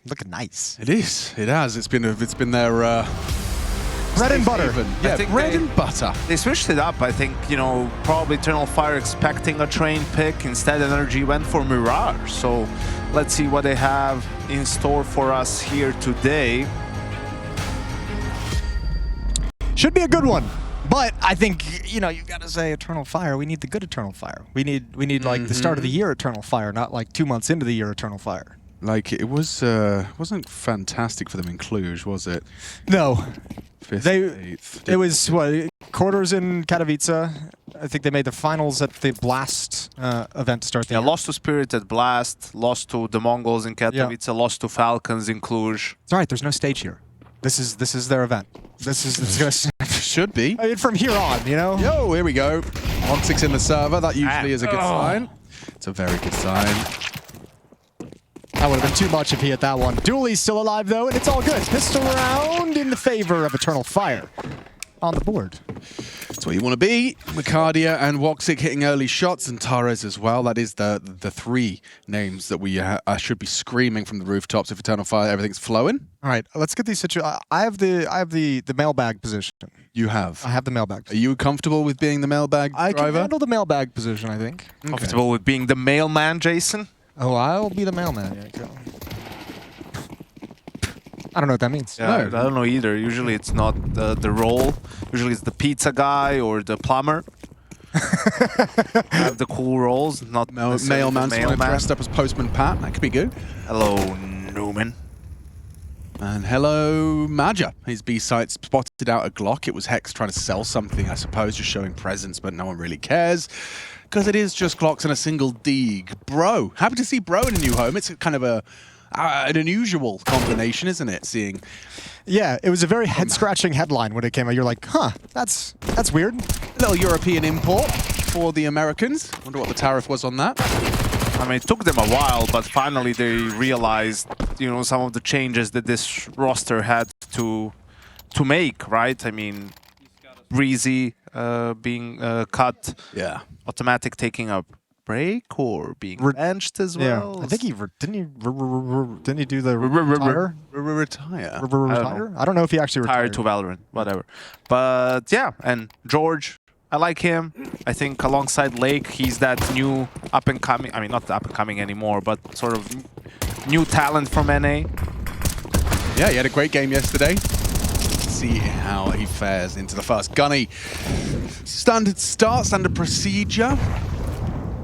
looking nice. It is. It has. It's been their bread and butter. Yeah, bread and butter. They switched it up. I think, you know, probably Eternal Fire expecting a train pick. Instead, NRG went for Mirage. So let's see what they have in store for us here today. Should be a good one. But I think, you know, you got to say Eternal Fire. We need the good Eternal Fire. We need like the start of the year Eternal Fire, not like 2 months into the year Eternal Fire. Like it was wasn't fantastic for them in Cluj, was it? No. 5th, 8th. It was what, quarters in Katowice. I think they made the finals at the Blast event to start the year. Lost to Spirit at Blast, lost to the Mongols in Katowice, lost to Falcons in Cluj. It's all right. There's no stage here. This is their event. This is gonna should be. I mean, from here on, you know. Yo, here we go. 1-6 in the server. That usually is a good sign. It's a very good sign. That would have been too much if he hit that one. Dooley's still alive though, and it's all good. Pistol round in the favor of Eternal Fire on the board. That's where you want to be. Makadia and Woxic hitting early shots, and Tares as well. That is the three names that we should be screaming from the rooftops if Eternal Fire everything's flowing. All right, let's get these situations. I have the mailbag position. You have. I have the mailbag position. Are you comfortable with being the mailbag driver? I can handle the mailbag position, I think. Okay. Comfortable with being the mailman, Jason? Oh, I'll be the mailman. Yeah, cool. I don't know what that means. Yeah, I don't know either. Usually it's not the role. Usually it's the pizza guy or the plumber. Have the cool roles, not mailman. Someone dressed up as Postman Pat. That could be good. Hello, Newman. And hello, Maja. His B-site spotted out a Glock. It was Hex trying to sell something, I suppose, just showing presence, but no one really cares. Because it is just Glocks and a single Deeg. Bro. Happy to see Bro in a new home. It's kind of an unusual combination, isn't it? Seeing. Yeah, it was a very head-scratching headline when it came out. You're like, huh, that's weird. A little European import for the Americans. Wonder what the tariff was on that. I mean, it took them a while, but finally they realized, you know, some of the changes that this roster had to make, right? I mean, Breezy being cut. Yeah. Automatic taking a break or being benched as well. Yeah, I think didn't he do the retire? Retire? I don't know if he actually retired. To Valorant, whatever. But yeah, and George, I like him. I think alongside Lake, he's that new up and coming. I mean, not up and coming anymore, but sort of new talent from NA. Yeah, he had a great game yesterday. See how he fares into the first. Gunny, standard start, standard procedure.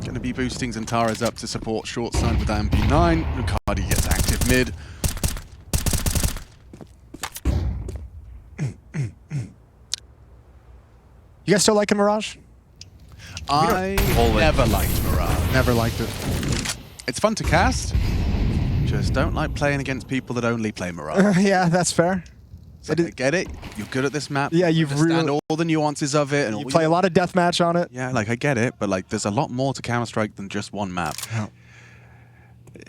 Going to be boosting Xantares up to support short side with that MP9. Lucardi gets active mid. You guys still liking Mirage? I never liked Mirage. Never liked it. It's fun to cast. Just don't like playing against people that only play Mirage. Yeah, that's fair. I get it. You're good at this map. Yeah, you've understand all the nuances of it. And you play a lot of deathmatch on it. Yeah, like I get it, but like there's a lot more to Counter-Strike than just one map. Oh.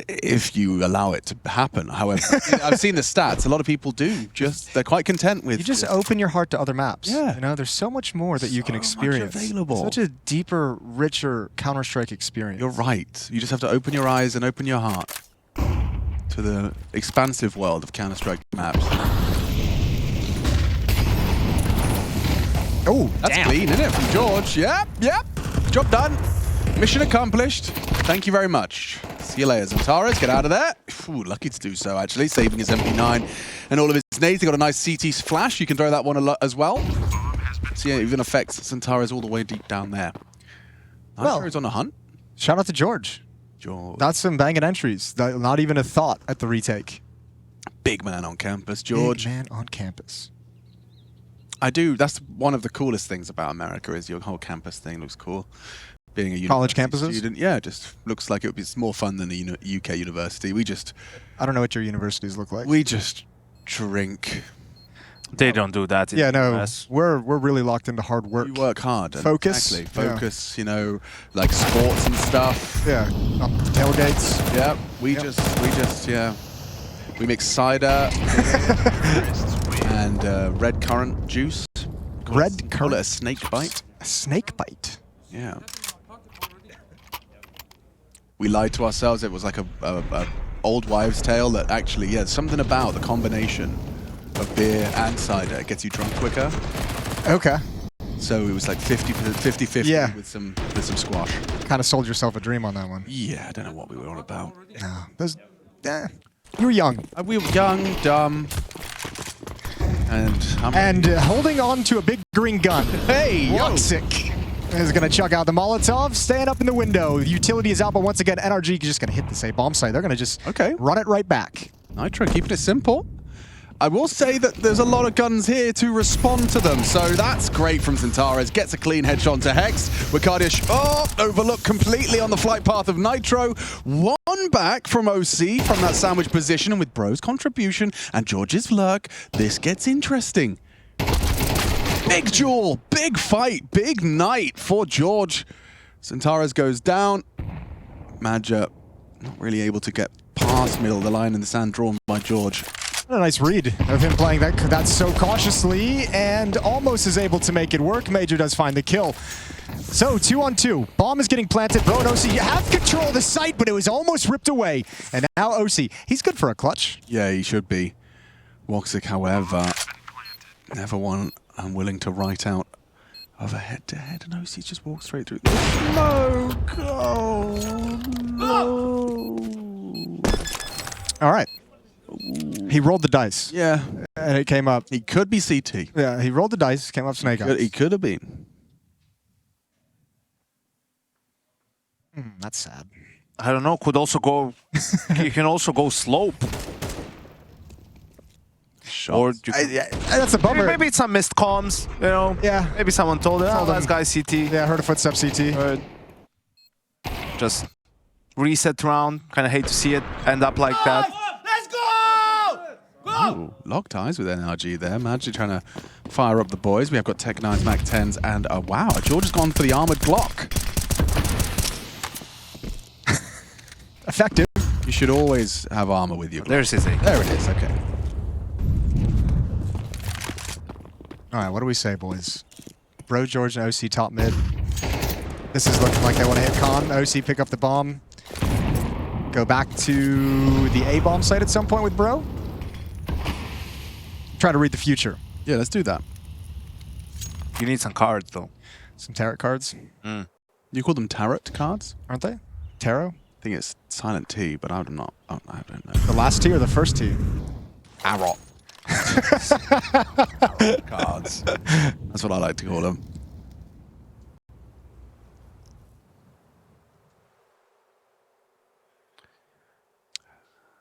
If you allow it to happen, however, I've seen the stats. A lot of people do. They're quite content with. You just open your heart to other maps. Yeah, you know, there's so much more that you can experience. Available. Such a deeper, richer Counter-Strike experience. You're right. You just have to open your eyes and open your heart to the expansive world of Counter-Strike maps. Oh, that's clean, isn't it, from George? Yep. Job done. Mission accomplished. Thank you very much. See you later, Xantares. Get out of there. Ooh, lucky to do so, actually. Saving his MP9 and all of his nades. He got a nice CT flash. You can throw that one a lot as well. So yeah, it even affects Xantares all the way deep down there. Well, he's on a hunt. Shout out to George. That's some banging entries. Not even a thought at the retake. Big man on campus, George. Big man on campus. I do. That's one of the coolest things about America is your whole campus thing looks cool. Being a college campuses student, yeah, just looks like it would be more fun than a UK university. I don't know what your universities look like. We just drink. They don't do that. Yeah, no, we're really locked into hard work. You work hard. Focus. Exactly. Focus. You know, like sports and stuff. Yeah. Tailgates. Yeah. We mix cider and red currant juice. Call it a snake bite. A snake bite. Yeah. We lied to ourselves. It was like a old wives' tale that actually, yeah, something about the combination of beer and cider gets you drunk quicker. Okay. So it was like 50-50 Yeah. with some squash. Kind of sold yourself a dream on that one. Yeah, I don't know what we were on about. No, those, you were young. We were young, dumb, and holding on to a big green gun. Hey, yo. Woxic is going to chuck out the Molotov, staying up in the window. The utility is out, but once again, NRG is just going to hit this A bomb site. They're going to just run it right back. Nitro keeping it simple. I will say that there's a lot of guns here to respond to them, so that's great from Centaurus. Gets a clean headshot to Hex. Wicardia overlooked completely on the flight path of Nitro. One back from OC from that sandwich position, and with Bro's contribution and George's lurk, this gets interesting. Big duel, big fight, big night for George. Centaurus goes down. Madja not really able to get past middle of the line in the sand drawn by George. A nice read of him playing that so cautiously and almost is able to make it work. Major does find the kill. So 2-on-2. Bomb is getting planted. Bro and OC have control of the site, but it was almost ripped away. And now OC, he's good for a clutch. Yeah, he should be. Woxic, however, never one unwilling to write out of a head-to-head, and OC just walks straight through. No, go, no. All right. He rolled the dice. Yeah. And it came up. He could be CT. Yeah, he rolled the dice, came up Snake Eyes. He could have been. That's sad. I don't know. Could also go. You can also go slope. Or you that's a bummer. maybe it's some missed comms. You know. Yeah. Maybe someone told it. Oh, him. last guy CT. Yeah, heard a footstep CT. Just reset round. Kind of hate to see it end up like that. Ooh, locked eyes with NRG there. Madja trying to fire up the boys. We have got Tech 9s, Mac 10s, and wow, George has gone for the armored Glock. Effective. You should always have armor with you. There's his A. There it is, okay. All right, what do we say, boys? Bro, George, and OC top mid. This is looking like they want to hit Con. OC pick up the bomb. Go back to the A bomb site at some point with Bro. Try to read the future. Yeah, let's do that. You need some cards though. Some tarot cards. You call them tarot cards? Aren't they? Tarot? I think it's silent T, but I don't know. The last T or the first T? Tarot. Tarot cards. That's what I like to call them.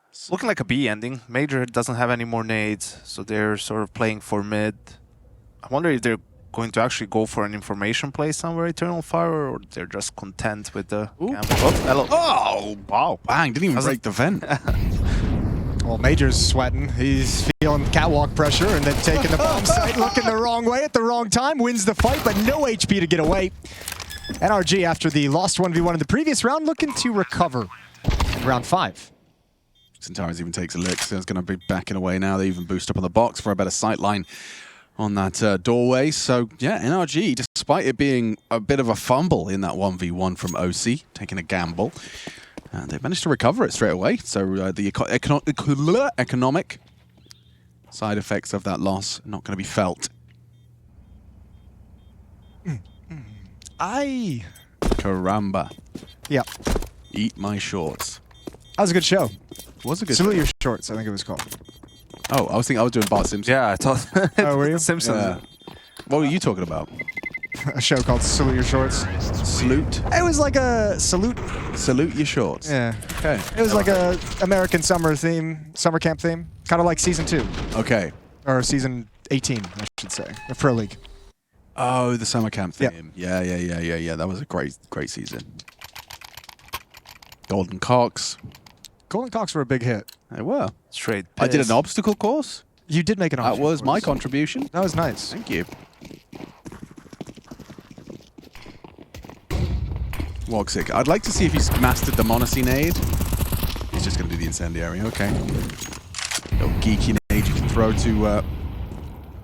It's looking like a B ending. Major doesn't have any more nades, so they're sort of playing for mid. I wonder if they're going to actually go for an information play somewhere, Eternal Fire, or they're just content with the gamble. Oh, hello. Oh, Wow. bang, didn't even break the vent. Well, Major's sweating. He's feeling catwalk pressure and then taking the bomb site, looking the wrong way at the wrong time, wins the fight, but no HP to get away. NRG, after the lost 1v1 in the previous round, looking to recover in round 5. Centaurus even takes a lick, so it's going to be backing away now. They even boost up on the box for a better sight line on that doorway. So, yeah, NRG, despite it being a bit of a fumble in that 1v1 from OC, taking a gamble, they've managed to recover it straight away. So the economic side effects of that loss not going to be felt. Caramba. Yeah. Eat my shorts. That was a good show. It was a good Salute Your Shorts, I think it was called. Oh, I was thinking I was doing Bart Simpson. Yeah, I thought. Oh, were you? Simpsons. Yeah. What were you talking about? A show called Salute Your Shorts. Salute. It was like a salute. Salute your shorts. Yeah. Okay. It was like a American summer camp theme. Kind of like season 2. Okay. Or season 18, I should say. The Pro League. Oh, the summer camp Yep. theme. Yeah. That was a great season. Golden Cocks. Golden Cocks were a big hit. They were. Straight I did piss. an obstacle course. You did make an That option. was my contribution. That was nice. Thank you. Woxic. I'd like to see if he's mastered the Monacy nade. He's just going to do the incendiary. Okay. Little geeky nade you can throw to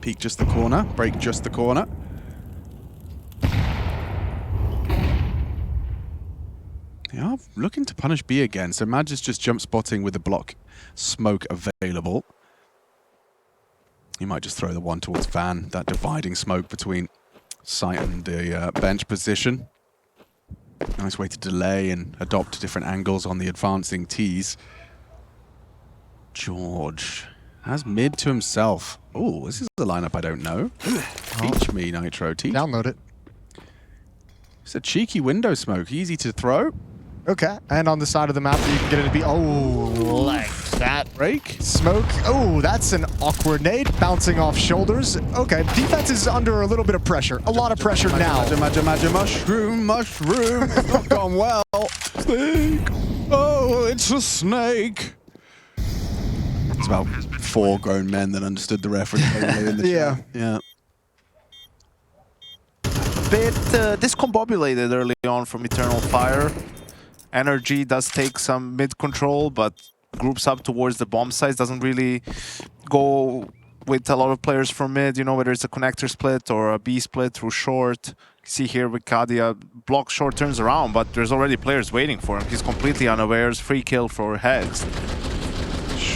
peek just the corner, break just the corner. They are looking to punish B again, so Madge is just jump spotting with the block smoke available. He might just throw the one towards Van, that dividing smoke between site and the bench position. Nice way to delay and adopt different angles on the advancing T's. George has mid to himself. Oh, this is the lineup I don't know. Teach me, Nitro. Teach. Download it. It's a cheeky window smoke, easy to throw. Okay, and on the side of the map you can get it to be, like that. Break. Smoke. Oh, that's an awkward nade, bouncing off shoulders. Okay, defense is under a little bit of pressure. A lot of pressure now. Imagine, mushroom. It's not gone well. Snake. Oh, it's a snake. It's about 4 grown men that understood the reference. In the chat. Yeah. Bit discombobulated early on from Eternal Fire. NRG does take some mid control, but groups up towards the bomb sites, doesn't really go with a lot of players from mid, you know, whether it's a connector split or a B split through short. See here with Kadia, blocks short, turns around, but there's already players waiting for him. He's completely unawares, free kill for Hex.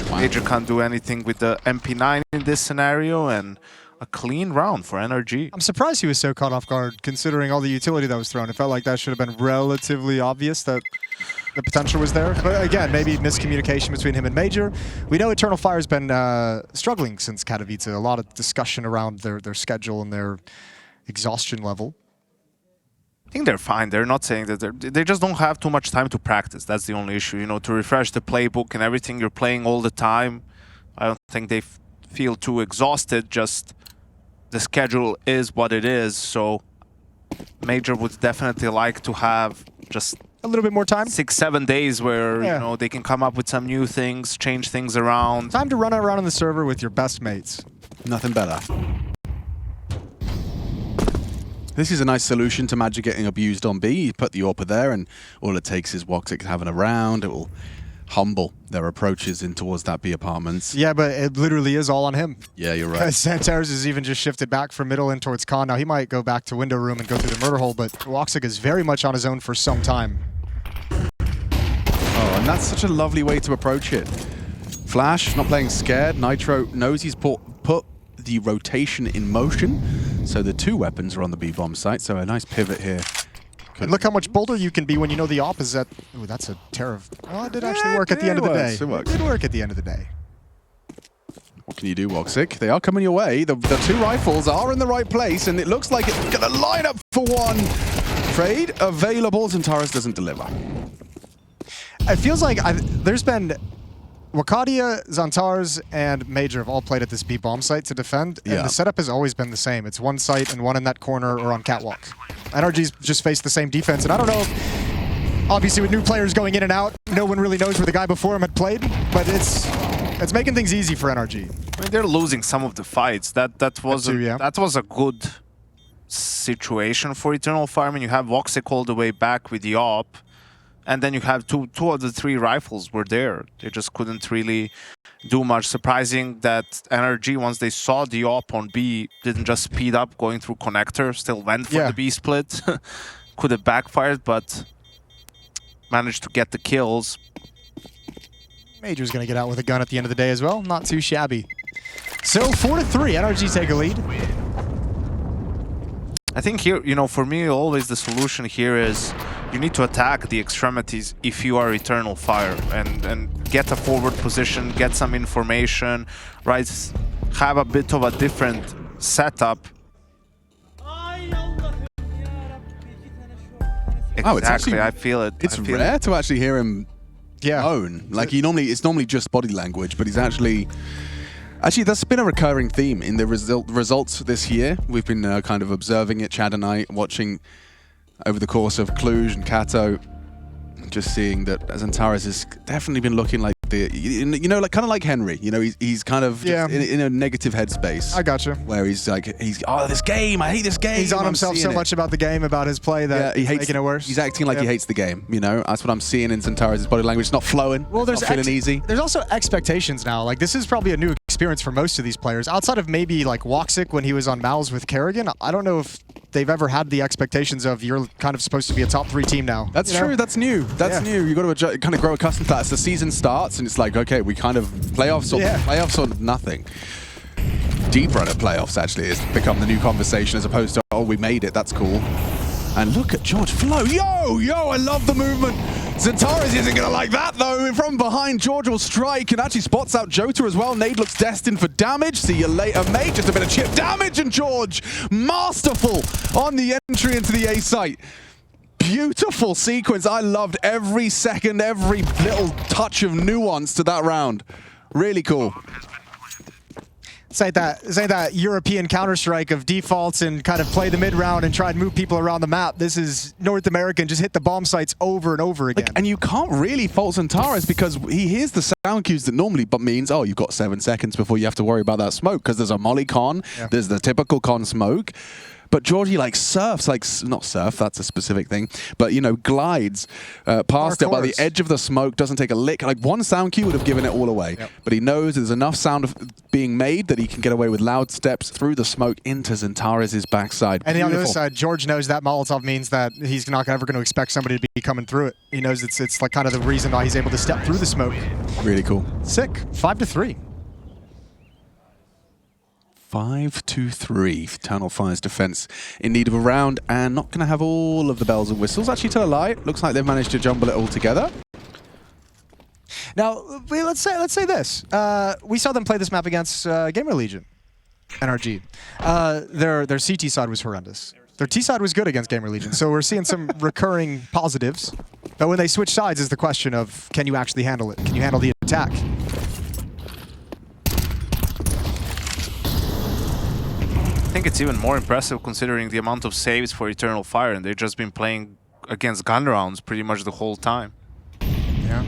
Major can't do anything with the MP9 in this scenario, and a clean round for NRG. I'm surprised he was so caught off guard, considering all the utility that was thrown. It felt like that should have been relatively obvious that the potential was there. But again, maybe miscommunication between him and Major. We know Eternal Fire's been struggling since Katowice. A lot of discussion around their schedule and their exhaustion level. I think they're fine. They're not saying that they just don't have too much time to practice. That's the only issue. You know, to refresh the playbook and everything, you're playing all the time. I don't think they feel too exhausted. Just the schedule is what it is. So Major would definitely like to have just a little bit more time. 6-7 days where you know they can come up with some new things, change things around. Time to run around on the server with your best mates. Nothing better. This is a nice solution to Magic getting abused on B. You put the AWPer there, and all it takes is Woxic having a round. It will humble their approaches in towards that B apartments. Yeah, but it literally is all on him. Yeah, you're right. Santares has even just shifted back from middle in towards Con. Now he might go back to window room and go through the murder hole, but Woxic is very much on his own for some time. Oh, and that's such a lovely way to approach it. Flash, not playing scared. Nitro knows he's put the rotation in motion. So the 2 weapons are on the B bomb site, so a nice pivot here. And look how much bolder you can be when you know the op is at... Ooh, that's a terror. Well, it did actually work at the end of the day. It did work at the end of the day. What can you do, Woxic? They are coming your way. The 2 rifles are in the right place, and it looks like it's going to line up for one. Trade available. Zantares doesn't deliver. It feels like there's been... Wakadia, Zantares, and Major have all played at this B bomb site to defend, and the setup has always been the same. It's one site and one in that corner or on catwalk. NRG's just faced the same defense, and I don't know if, obviously with new players going in and out, no one really knows where the guy before him had played, but it's making things easy for NRG. I mean, they're losing some of the fights. That was a good situation for Eternal Fire. I mean, you have Woxic all the way back with the op. And then you have two of the 3 rifles were there. They just couldn't really do much. Surprising that NRG, once they saw the op on B, didn't just speed up going through connector, still went for the B split. Could have backfired, but managed to get the kills. Major's going to get out with a gun at the end of the day as well. Not too shabby. So 4-3, NRG take a lead. I think here, you know, for me, always the solution here is you need to attack the extremities if you are Eternal Fire and get a forward position, get some information, right? Have a bit of a different setup. Exactly, I feel it. It's rare to actually hear him own. Like it's normally just body language, but he's actually that's been a recurring theme in the results this year. We've been kind of observing it, Chad and I, watching over the course of Cluj and Kato, just seeing that Zantares has definitely been looking like you know, like kind of like Henry. You know, he's kind of just in a negative headspace. I gotcha. Where he's like, this game, I hate this game. He's on himself so much about the game, about his play that he's making it worse. He's acting like he hates the game. You know, that's what I'm seeing in Zantares' body language. It's not flowing. Well, it's not feeling easy. There's also expectations now. Like, this is probably a new experience for most of these players. Outside of maybe like Woxic when he was on Mal's with Kerrigan, I don't know if they've ever had the expectations of you're kind of supposed to be a top 3 team now. That's true. That's new. That's new. You got to kind of grow accustomed to that. As the season starts, and it's like, okay, we kind of playoffs or nothing. Deep run at playoffs actually has become the new conversation as opposed to, oh, we made it. That's cool. And look at George flow. Yo, I love the movement. Xantares isn't going to like that, though. From behind, George will strike and actually spots out Jota as well. Nade looks destined for damage. See you later, mate. Just a bit of chip damage, and George, masterful on the entry into the A site. Beautiful sequence. I loved every second, every little touch of nuance to that round. Really cool. It's like that European Counter-Strike of defaults and kind of play the mid-round and try and move people around the map. This is North American, just hit the bomb sites over and over again. And you can't really fault Xantares because he hears the sound cues that normally means, oh, you've got 7 seconds before you have to worry about that smoke, because there's a molly con, there's the typical con smoke. But Georgie like surfs, like not surf, that's a specific thing, but you know, glides past it by the edge of the smoke, doesn't take a lick. Like one sound cue would have given it all away. But he knows there's enough sound being made that he can get away with loud steps through the smoke into Xantares' backside. And on the other side, George knows that Molotov means that he's not ever going to expect somebody to be coming through it. He knows it's like kind of the reason why he's able to step through the smoke. Really cool. Sick. 5-3. 5-3. Eternal Fire's defense in need of a round and not going to have all of the bells and whistles. Actually, to a lie, looks like they've managed to jumble it all together. Now, let's say this. We saw them play this map against Gamer Legion, NRG. Their CT side was horrendous. Their T side was good against Gamer Legion, so we're seeing some recurring positives. But when they switch sides is the question of, can you actually handle it? Can you handle the attack? I think it's even more impressive considering the amount of saves for Eternal Fire, and they've just been playing against gun rounds pretty much the whole time. Yeah.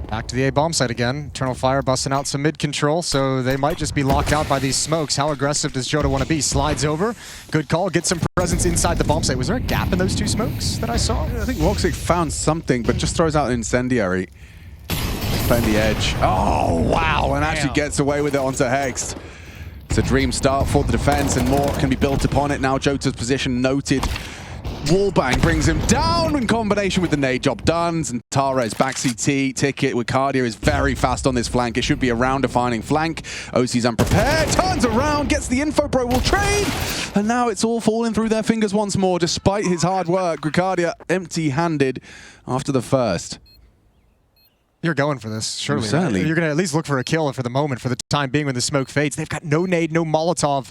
Back to the A bomb site again. Eternal Fire busting out some mid control, so they might just be locked out by these smokes. How aggressive does Jota want to be? Slides over. Good call. Gets some presence inside the bomb site. Was there a gap in those 2 smokes that I saw? I think Woxic found something, but just throws out an incendiary. Playing the edge. Oh, wow. And actually gets away with it onto Hext. It's a dream start for the defense, and more can be built upon it now. Jota's position noted. Wallbang brings him down in combination with the nade. Job done. Xantares back CT. Ticket with Cardia is very fast on this flank. It should be a round-defining flank. OC's unprepared. Turns around, gets the info. Bro will trade. And now it's all falling through their fingers once more, despite his hard work. Ricardia empty-handed after the first. You're going for this, surely. Certainly. You're going to at least look for a kill for the moment, for the time being when the smoke fades. They've got no nade, no Molotov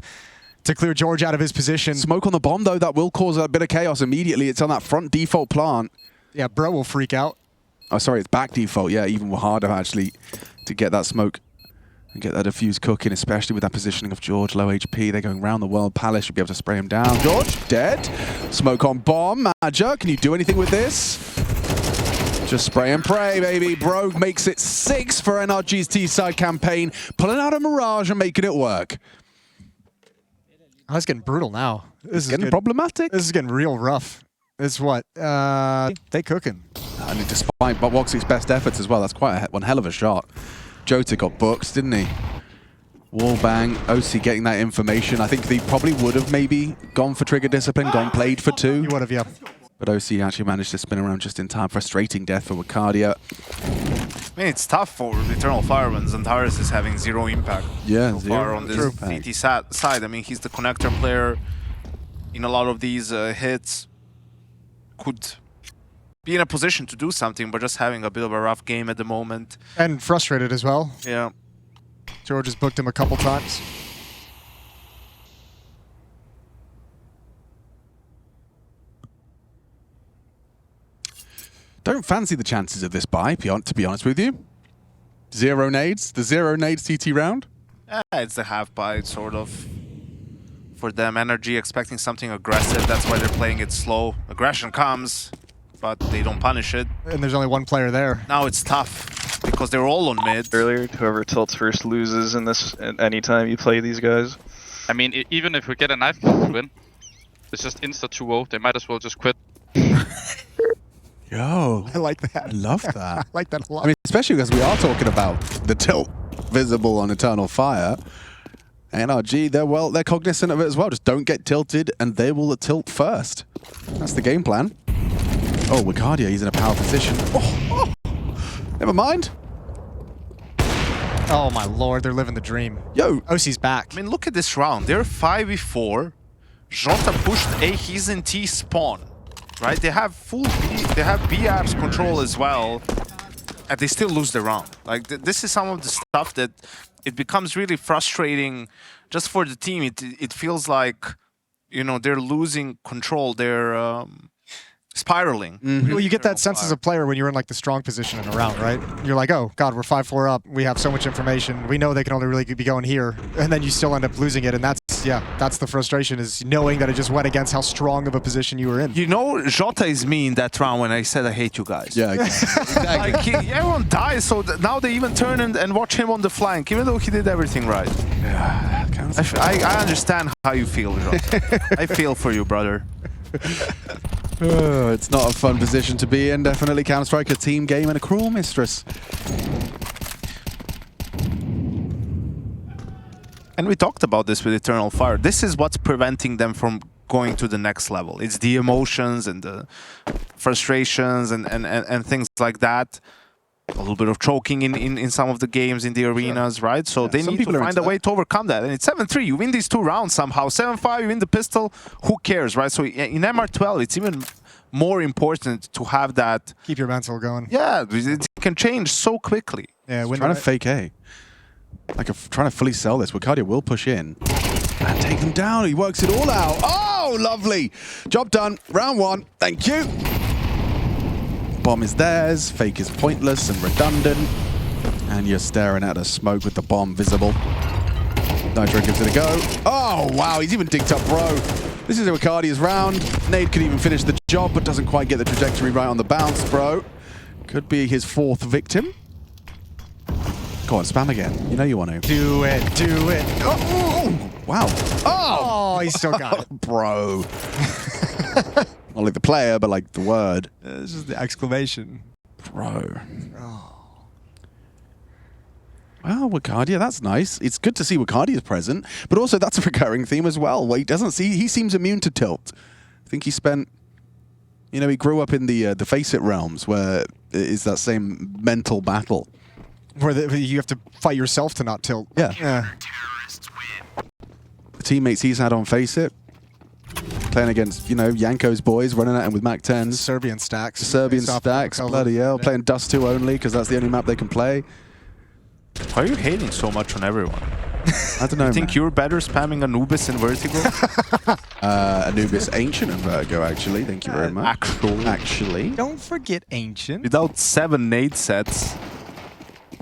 to clear George out of his position. Smoke on the bomb, though, that will cause a bit of chaos immediately. It's on that front default plant. Yeah, bro will freak out. Oh, sorry, it's back default. Yeah, even harder, actually, to get that smoke and get that diffuse cooking, especially with that positioning of George, low HP. They're going round the world. Palace should be able to spray him down. George, dead. Smoke on bomb. Madja, can you do anything with this? Just spray and pray, baby. Bro makes it 6 for NRG's T-side campaign, pulling out a Mirage and making it work. Oh, it's getting brutal now. This is getting problematic. This is getting real rough. It's what? They cooking. And despite Woxic's best efforts as well, that's quite one hell of a shot. Jota got booked, didn't he? Wallbang, OC getting that information. I think they probably would have maybe gone for trigger discipline, played for 2. You would have, yeah. But OC actually managed to spin around just in time. Frustrating death for Ricardia. I mean, it's tough for Eternal Fire when Xantares is having 0 impact so far on this CT side. I mean, he's the connector player in a lot of these hits. Could be in a position to do something, but just having a bit of a rough game at the moment. And frustrated as well. Yeah. George has booked him a couple times. Don't fancy the chances of this buy, to be honest with you. 0 nades, the 0 nades CT round. It's the half buy, sort of. For them, NRG expecting something aggressive. That's why they're playing it slow. Aggression comes, but they don't punish it. And there's only 1 player there. Now it's tough because they're all on mid. Earlier, whoever tilts first loses in this. Anytime you play these guys. I mean, even if we get a knife win, it's just insta 2-0. They might as well just quit. Yo, I like that. I love that. I like that a lot. I mean, especially because we are talking about the tilt visible on Eternal Fire. NRG, they're cognizant of it as well. Just don't get tilted, and they will tilt first. That's the game plan. Oh, Wicardia, he's in a power position. Never mind. Oh my lord, they're living the dream. Yo, OC's back. I mean, look at this round. They're 5v4. Jota pushed A, he's in T spawn. Right? They have full B, they have B apps control as well. And they still lose the round. Like, this is some of the stuff that it becomes really frustrating just for the team. It feels like, you know, they're losing control. They're spiraling. Well, you get that sense as a player when you're in like the strong position in a round, right? You're like, oh god, we're 5-4 up. We have so much information. We know they can only really be going here, and then you still end up losing it. And that's the frustration, is knowing that it just went against how strong of a position you were in. You know, Jota is me in that round when I said I hate you guys. yeah, exactly. Like, everyone dies, so now they even turn and watch him on the flank, even though he did everything right. Yeah, I understand how you feel, Jota. I feel for you, brother. It's not a fun position to be in. Definitely Counter-Strike, a team game and a cruel mistress. And we talked about this with Eternal Fire. This is what's preventing them from going to the next level. It's the emotions and the frustrations and things like that. A little bit of choking in some of the games in the arenas, right? So they need to find a way to overcome that. And it's 7-3. You win these 2 rounds somehow. 7-5, you win the pistol. Who cares, right? So in MR12, it's even more important to have that. Keep your mental going. Yeah, it can change so quickly. Yeah, Trying to fake A. Like, trying to fully sell this. Wicardia will push in and take them down. He works it all out. Oh, lovely. Job done. Round 1. Thank you. Bomb is theirs. Fake is pointless and redundant. And you're staring at a smoke with the bomb visible. Nitro gives it a go. Oh, wow. He's even digged up Bro. This is Wicardia's round. Nade could even finish the job, but doesn't quite get the trajectory right on the bounce, Bro. Could be his 4th victim. Go on, spam again. You know you want to. Do it, do it. Oh, wow. Oh, he still got it. Bro. Not like the player, but like the word. This is the exclamation. Bro. Well, Wicardia, that's nice. It's good to see Wicardia's present, but also that's a recurring theme as well. Where he seems immune to tilt. I think he spent, you know, he grew up in the Face It realms where it is that same mental battle. Where you have to fight yourself to not tilt. Yeah. The teammates he's had on Face It, playing against, you know, Yanko's boys, running at him with Mac-10s. Serbian stacks. Serbian stacks, bloody hell. Playing Dust 2 only, because that's the only map they can play. Why are you hating so much on everyone? I don't know, I think you're better spamming Anubis and Vertigo? Anubis Ancient and Vertigo, actually. Thank you very much. Actually. Don't forget Ancient. Without 7 nade sets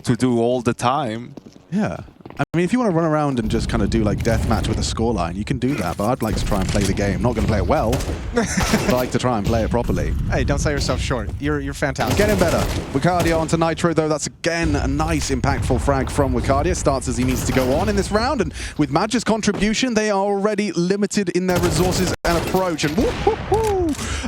to do all the time. Yeah. I mean, if you want to run around and just kind of do like deathmatch with a scoreline, you can do that, but I'd like to try and play the game. Not going to play it well, but I like to try and play it properly. Hey, don't sell yourself short. You're fantastic. Getting better. Wicardia onto Nitro, though. That's again a nice, impactful frag from Wicardia. Starts as he needs to go on in this round, and with Madge's contribution, they are already limited in their resources and approach. And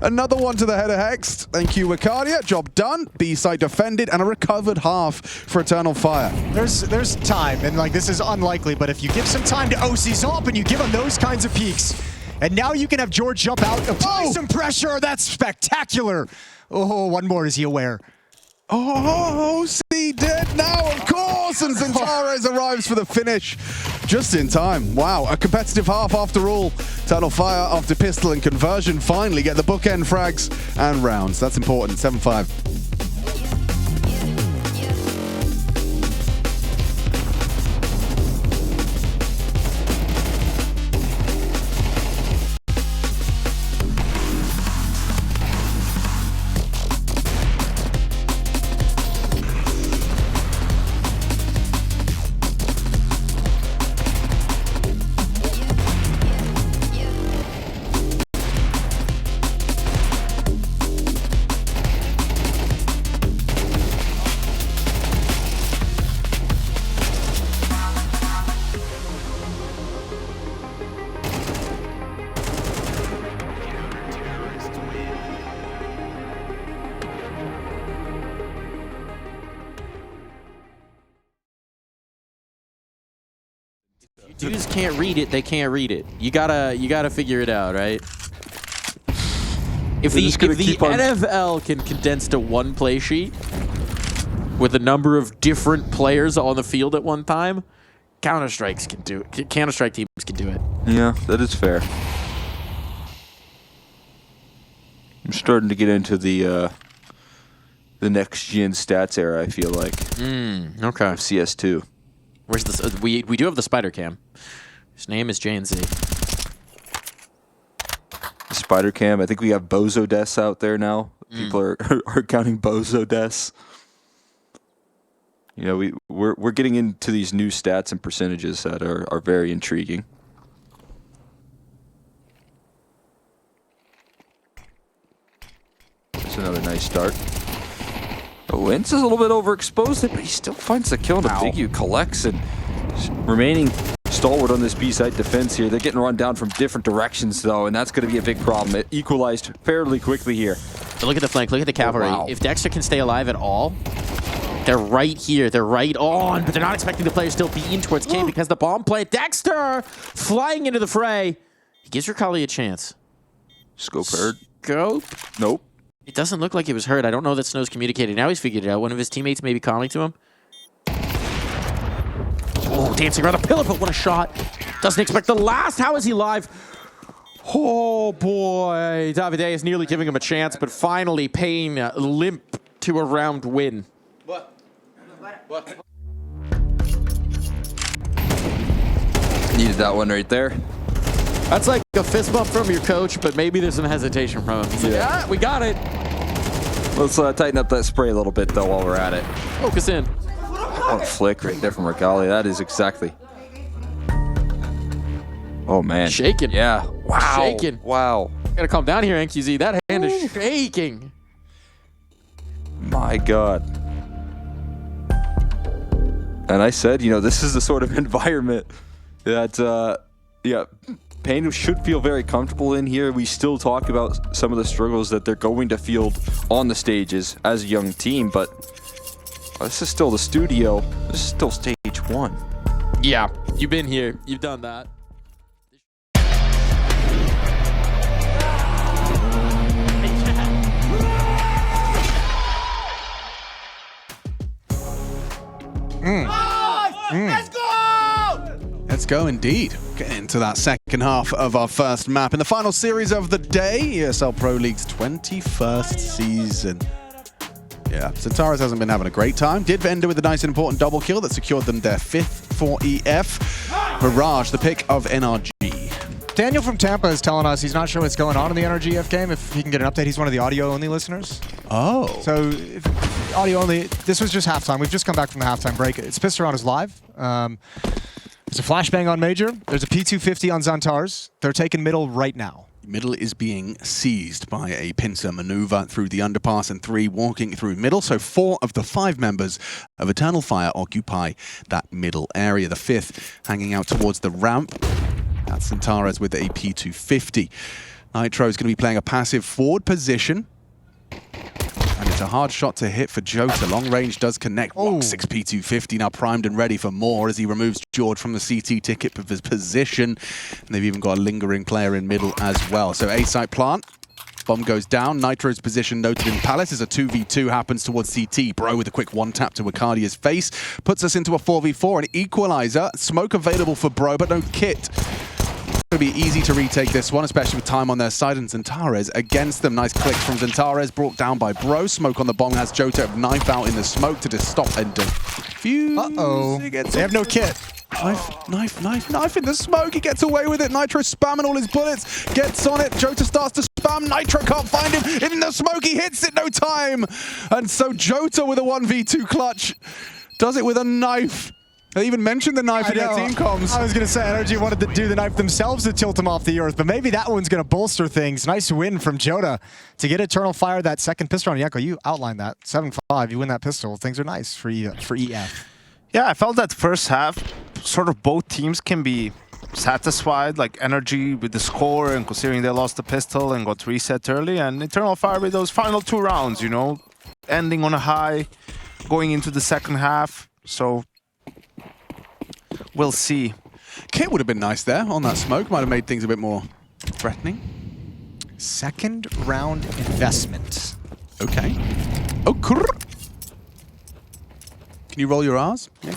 another one to the head of Hex. Thank you, Wicardia. Job done. B site defended, and a recovered half for Eternal Fire. There's time, and like this is unlikely, but if you give some time to OC's up and you give him those kinds of peaks, and now you can have George jump out, apply some pressure. That's spectacular. Oh, one more. Is he aware? Oh, see, dead now, of course, and Zentares arrives for the finish just in time. Wow, a competitive half after all. Eternal Fire after pistol and conversion finally get the bookend frags and rounds. That's important. 7-5. dudes can't read it, they can't read it. You gotta figure it out, right? If the NFL can condense to one play sheet with a number of different players on the field at one time, Counter-Strike teams can do it. Yeah, that is fair. I'm starting to get into the next gen stats era, I feel like. Okay. Of CS2. Where's this? We do have the spider cam. His name is JNZ. Spider cam. I think we have bozo deaths out there now. People are counting bozo deaths. You know, we're getting into these new stats and percentages that are very intriguing. That's another nice start. Wentz is a little bit overexposed, but he still finds the kill. And Biggie collects and remaining stalwart on this B-side defense here. They're getting run down from different directions, though, and that's going to be a big problem. It equalized fairly quickly here. But look at the flank. Look at the cavalry. Wow. If Dexter can stay alive at all, they're right here. They're right on, but they're not expecting the player to still be in towards K because the bomb play. Dexter flying into the fray. He gives Ricali a chance. Scope heard. Scope? Nope. It doesn't look like it was heard. I don't know that Snow's communicated. Now he's figured it out. One of his teammates may be calling to him. Oh, dancing around the pillar, but what a shot. Doesn't expect the last. How is he live? Oh, boy. Davide is nearly giving him a chance, but finally paying limp to a round win. What? Needed that one right there. That's like a fist bump from your coach, but maybe there's some hesitation from him. He's like, Yeah. we got it. Let's tighten up that spray a little bit, though, while we're at it. Focus in. Oh, a flick right there from Ricali. That is exactly. Oh, man. Shaking. Yeah. Wow. Shaking. Wow. Gotta calm down here, NQZ. That hand is shaking. My God. And I said, you know, this is the sort of environment that, yeah, Pain should feel very comfortable in here. We still talk about some of the struggles that they're going to field on the stages as a young team, but this is still the studio. This is still stage 1. Yeah, you've been here. You've done that. Let's go! Let's go indeed. Getting into that second half of our first map in the final series of the day, ESL Pro League's 21st season. Yeah, Centaurus hasn't been having a great time. Did end with a nice and important double kill that secured them their 5th for EF. Mirage, the pick of NRG. Daniel from Tampa is telling us he's not sure what's going on in the NRG F game. If he can get an update, he's one of the audio-only listeners. Oh. So, audio-only, this was just halftime. We've just come back from the halftime break. It's Pisteron is live. There's a flashbang on Major. There's a P250 on Xantars. They're taking middle right now. Middle is being seized by a pincer maneuver through the underpass and 3 walking through middle. So 4 of the 5 members of Eternal Fire occupy that middle area. The 5th hanging out towards the ramp. That's Centaurus with a P250. Nitro is going to be playing a passive forward position. And it's a hard shot to hit for Jota. Long range does connect. 6 P250 now primed and ready for more as he removes George from the CT ticket of his position. And they've even got a lingering player in middle as well. So A-site plant. Bomb goes down. Nitro's position noted in Palace as a 2v2 happens towards CT. Bro with a quick 1-tap to Acadia's face. Puts us into a 4v4. An equalizer. Smoke available for Bro, but no kit. It's going to be easy to retake this one, especially with time on their side, and Xantares against them. Nice click from Xantares, brought down by Bro. Smoke on the bomb has Jota knife out in the smoke to just stop and defuse. Uh-oh. They have no kit. Knife in the smoke. He gets away with it. Nitro spamming all his bullets. Gets on it. Jota starts to spam. Nitro can't find him. In the smoke, he hits it. No time. And so Jota with a 1v2 clutch does it with a knife. They even mentioned the knife in their team comms. I was going to say, NRG wanted to do the knife themselves to tilt him off the earth, but maybe that one's going to bolster things. Nice win from Jota to get Eternal Fire that second pistol on Yeko. You outlined that. 7-5, you win that pistol. Things are nice for EF. Yeah, I felt that first half, sort of both teams can be satisfied, like NRG with the score and considering they lost the pistol and got reset early, and Eternal Fire with those final 2 rounds, you know, ending on a high, going into the second half. So we'll see. Kit would have been nice there on that smoke. Might have made things a bit more threatening. Second round investment. Okay. Oh, crrr. Can you roll your R's? Yeah.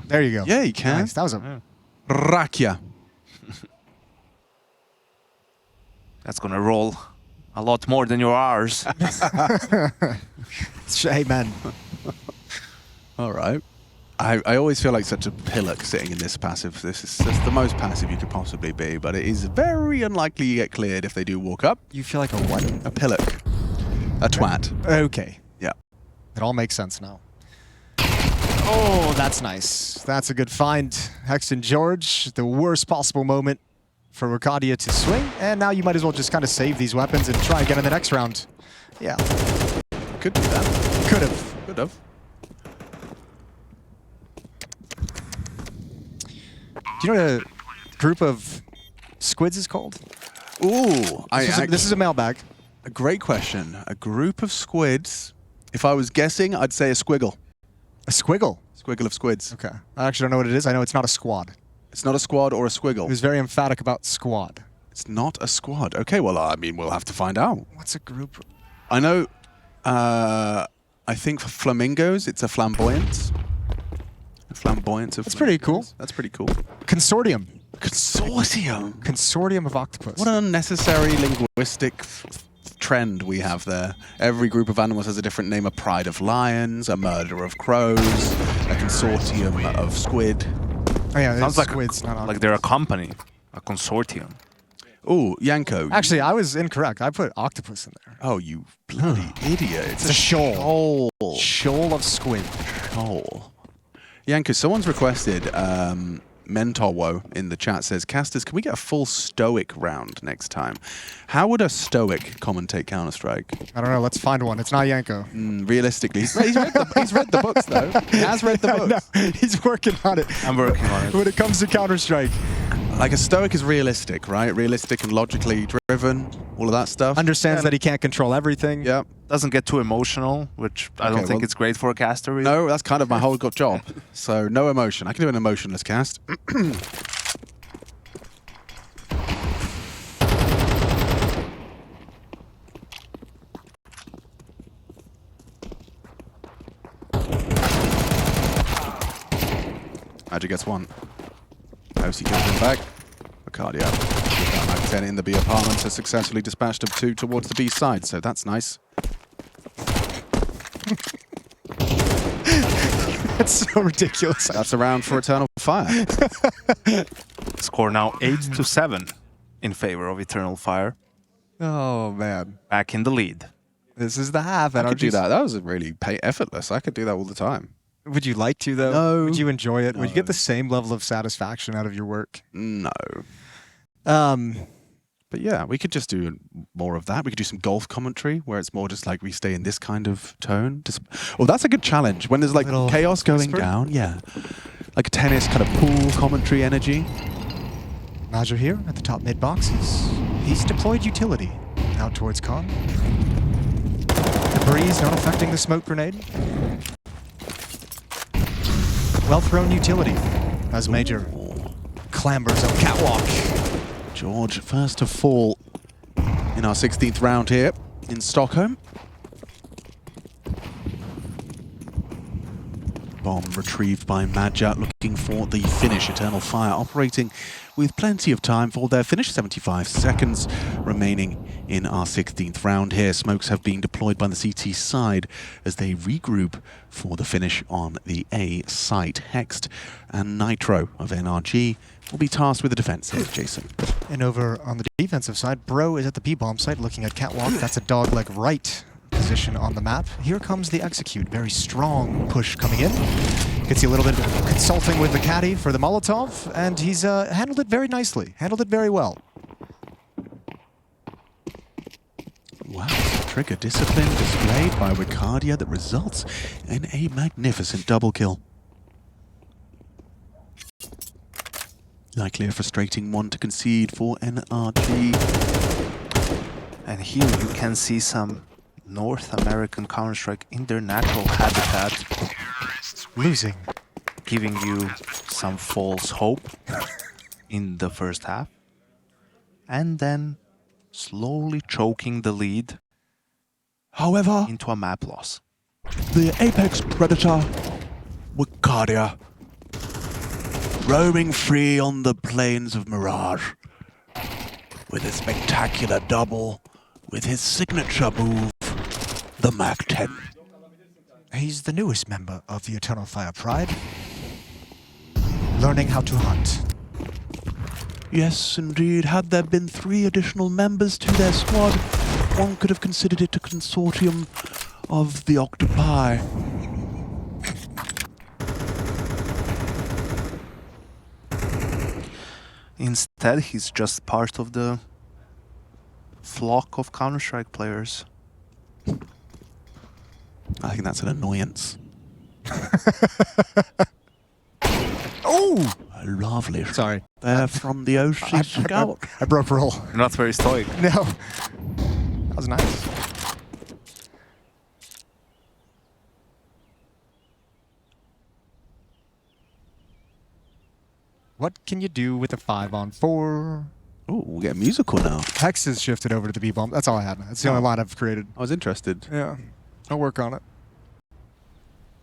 There you go. Yeah, you can. Nice. That was a... Rakia. That's gonna roll a lot more than your R's. Hey, man. All right. I always feel like such a pillock sitting in this passive. This is just the most passive you could possibly be, but it is very unlikely you get cleared if they do walk up. You feel like a what? A pillock. A twat. Okay. Yeah. It all makes sense now. Oh, that's nice. That's a good find. Hexton George, the worst possible moment for Rakadia to swing, and now you might as well just kind of save these weapons and try again in the next round. Yeah. Could do that. Could have. Could have. Do you know what a group of squids is called? Ooh. This is a mailbag. A great question. A group of squids. If I was guessing, I'd say a squiggle. A squiggle? Squiggle of squids. Okay. I actually don't know what it is. I know it's not a squad. It's not a squad or a squiggle. He was very emphatic about squad. It's not a squad. Okay, well, I mean, we'll have to find out. What's a group? I know, I think for flamingos, it's a flamboyance. A flamboyance of That's pretty cool. flamingos. That's pretty cool. Consortium. Consortium. Consortium of octopus. What an unnecessary linguistic trend we have there. Every group of animals has a different name. A pride of lions, a murder of crows, a consortium of squid. Oh yeah, Sounds like squids, not like they're a company, a consortium. Ooh, Yanko. Actually, I was incorrect. I put octopus in there. Oh, you bloody idiot. It's a shoal. Shoal. Shoal of squid. Shoal. Yanko, someone's requested Mentorwo in the chat says, Casters, can we get a full stoic round next time? How would a stoic commentate Counter-Strike? I don't know. Let's find one. It's not Yanko. Realistically. He's read the books, though. He has read the books. No, he's working on it. I'm working on it. When it comes to Counter-Strike. Like, a stoic is realistic, right? Realistic and logically driven, all of that stuff. Understands that he can't control everything. Yep. Doesn't get too emotional, which I don't think it's great for a caster. Really. No, that's kind of my whole job. So, no emotion. I can do an emotionless cast. Magic gets one. OC kills him back. Arcadia. Mag 10 in the B apartments has successfully dispatched of 2 towards the B side, so that's nice. That's so ridiculous. That's a round for Eternal Fire. Score now 8-7 in favor of Eternal Fire. Oh, man. Back in the lead. This is the half. I could do that. That was really effortless. I could do that all the time. Would you like to, though? No. Would you enjoy it? Would you No. get the same level of satisfaction out of your work? No. Um, But yeah, we could just do more of that. We could do some golf commentary where it's more just like we stay in this kind of tone. Oh, that's a good challenge. When there's like Little chaos going whisper? down, yeah. Like a tennis kind of pool commentary energy. Major here at the top mid boxes. He's deployed utility out towards Con. The breeze not affecting the smoke grenade. Well thrown utility as Major clambers up catwalk. George, first to fall in our 16th round here in Stockholm. Bomb retrieved by Madja, looking for the finish. Eternal Fire operating with plenty of time for their finish. 75 seconds remaining in our 16th round here. Smokes have been deployed by the CT side as they regroup for the finish on the A site. Hext and Nitro of NRG will be tasked with the defense here, Jason. And over on the defensive side, Bro is at the B-bomb site looking at catwalk. That's a dogleg right position on the map. Here comes the execute. Very strong push coming in. Gets you a little bit consulting with the caddy for the Molotov, and he's handled it very nicely. Handled it very well. Wow, trigger discipline displayed by Ricardia that results in a magnificent double kill. Likely a frustrating one to concede for NRG. And here you can see some North American Counter-Strike in their natural habitat. losing. giving you some false hope in the first half, and then slowly choking the lead However, into a map loss. the apex predator, Wicadia, roaming free on the plains of Mirage, with a spectacular double, with his signature move, the Mach 10. He's the newest member of the Eternal Fire Pride, learning how to hunt. Yes, indeed. Had there been 3 additional members to their squad, one could have considered it a consortium of the octopi. Instead, he's just part of the flock of Counter-Strike players. I think that's an annoyance. Oh! Lovely. Sorry. They're from the OC Scout. I broke roll. Not very stoic. No. That was nice. What can you do with a 5-on-4? Oh, we'll get musical now. Hex has shifted over to the B-bomb. That's all I had. That's the only line I've created. I was interested. Yeah. I'll work on it.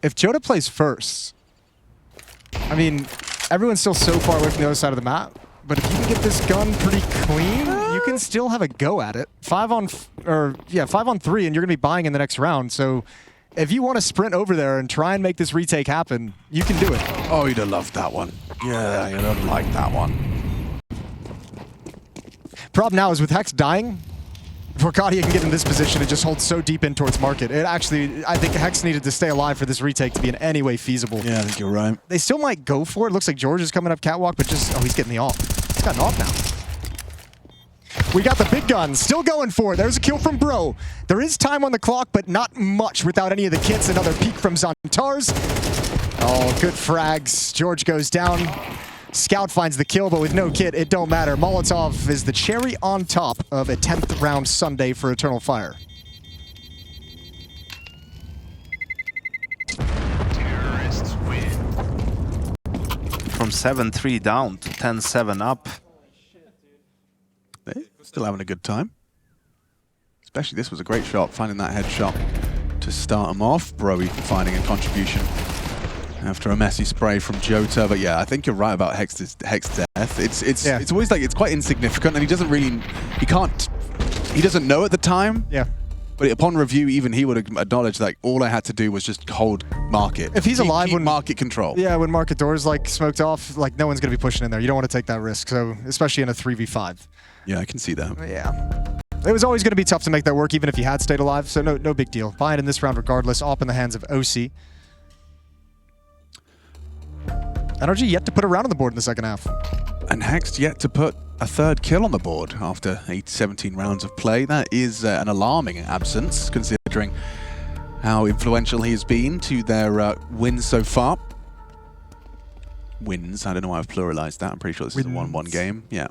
If Joda plays first, I mean, everyone's still so far away from the other side of the map, but if you can get this gun pretty clean, you can still have a go at it. 5-on-3, and you're gonna be buying in the next round. So if you want to sprint over there and try and make this retake happen, you can do it. Oh, you'd have loved that one. Yeah, you'd have liked that one. Problem now is with Hex dying, Vorkadia can get in this position and just hold so deep in towards market. It actually, I think Hex needed to stay alive for this retake to be in any way feasible. Yeah, I think you're right. They still might go for it. Looks like George is coming up catwalk, but just, oh, he's getting the off. He's got an off now. We got the big gun, still going for it. There's a kill from Bro. There is time on the clock, but not much without any of the kits. Another peek from Zantars. Oh, good frags. George goes down. Scout finds the kill, but with no kit, it don't matter. Molotov is the cherry on top of a 10th round Sunday for Eternal Fire. Terrorists win. From 7-3 down to 10-7 up. They're still having a good time. Especially this was a great shot, finding that headshot to start them off. Broe finding a contribution after a messy spray from Jota, but yeah, I think you're right about Hex's death. It's always like it's quite insignificant, and he doesn't know at the time. Yeah. But upon review, even he would acknowledge like all I had to do was just hold market. If he's alive, when market control. Yeah, when market doors like smoked off, like no one's gonna be pushing in there. You don't want to take that risk, so especially in a 3v5. Yeah, I can see that. Yeah. It was always gonna be tough to make that work, even if he had stayed alive. So no big deal. Buying in this round regardless. Op in the hands of OC. NRG yet to put a round on the board in the second half. And Hex yet to put a 3rd kill on the board after 17 rounds of play. That is an alarming absence, considering how influential he has been to their wins so far. Wins, I don't know why I've pluralized that. I'm pretty sure this is a 1-1 game. Yeah.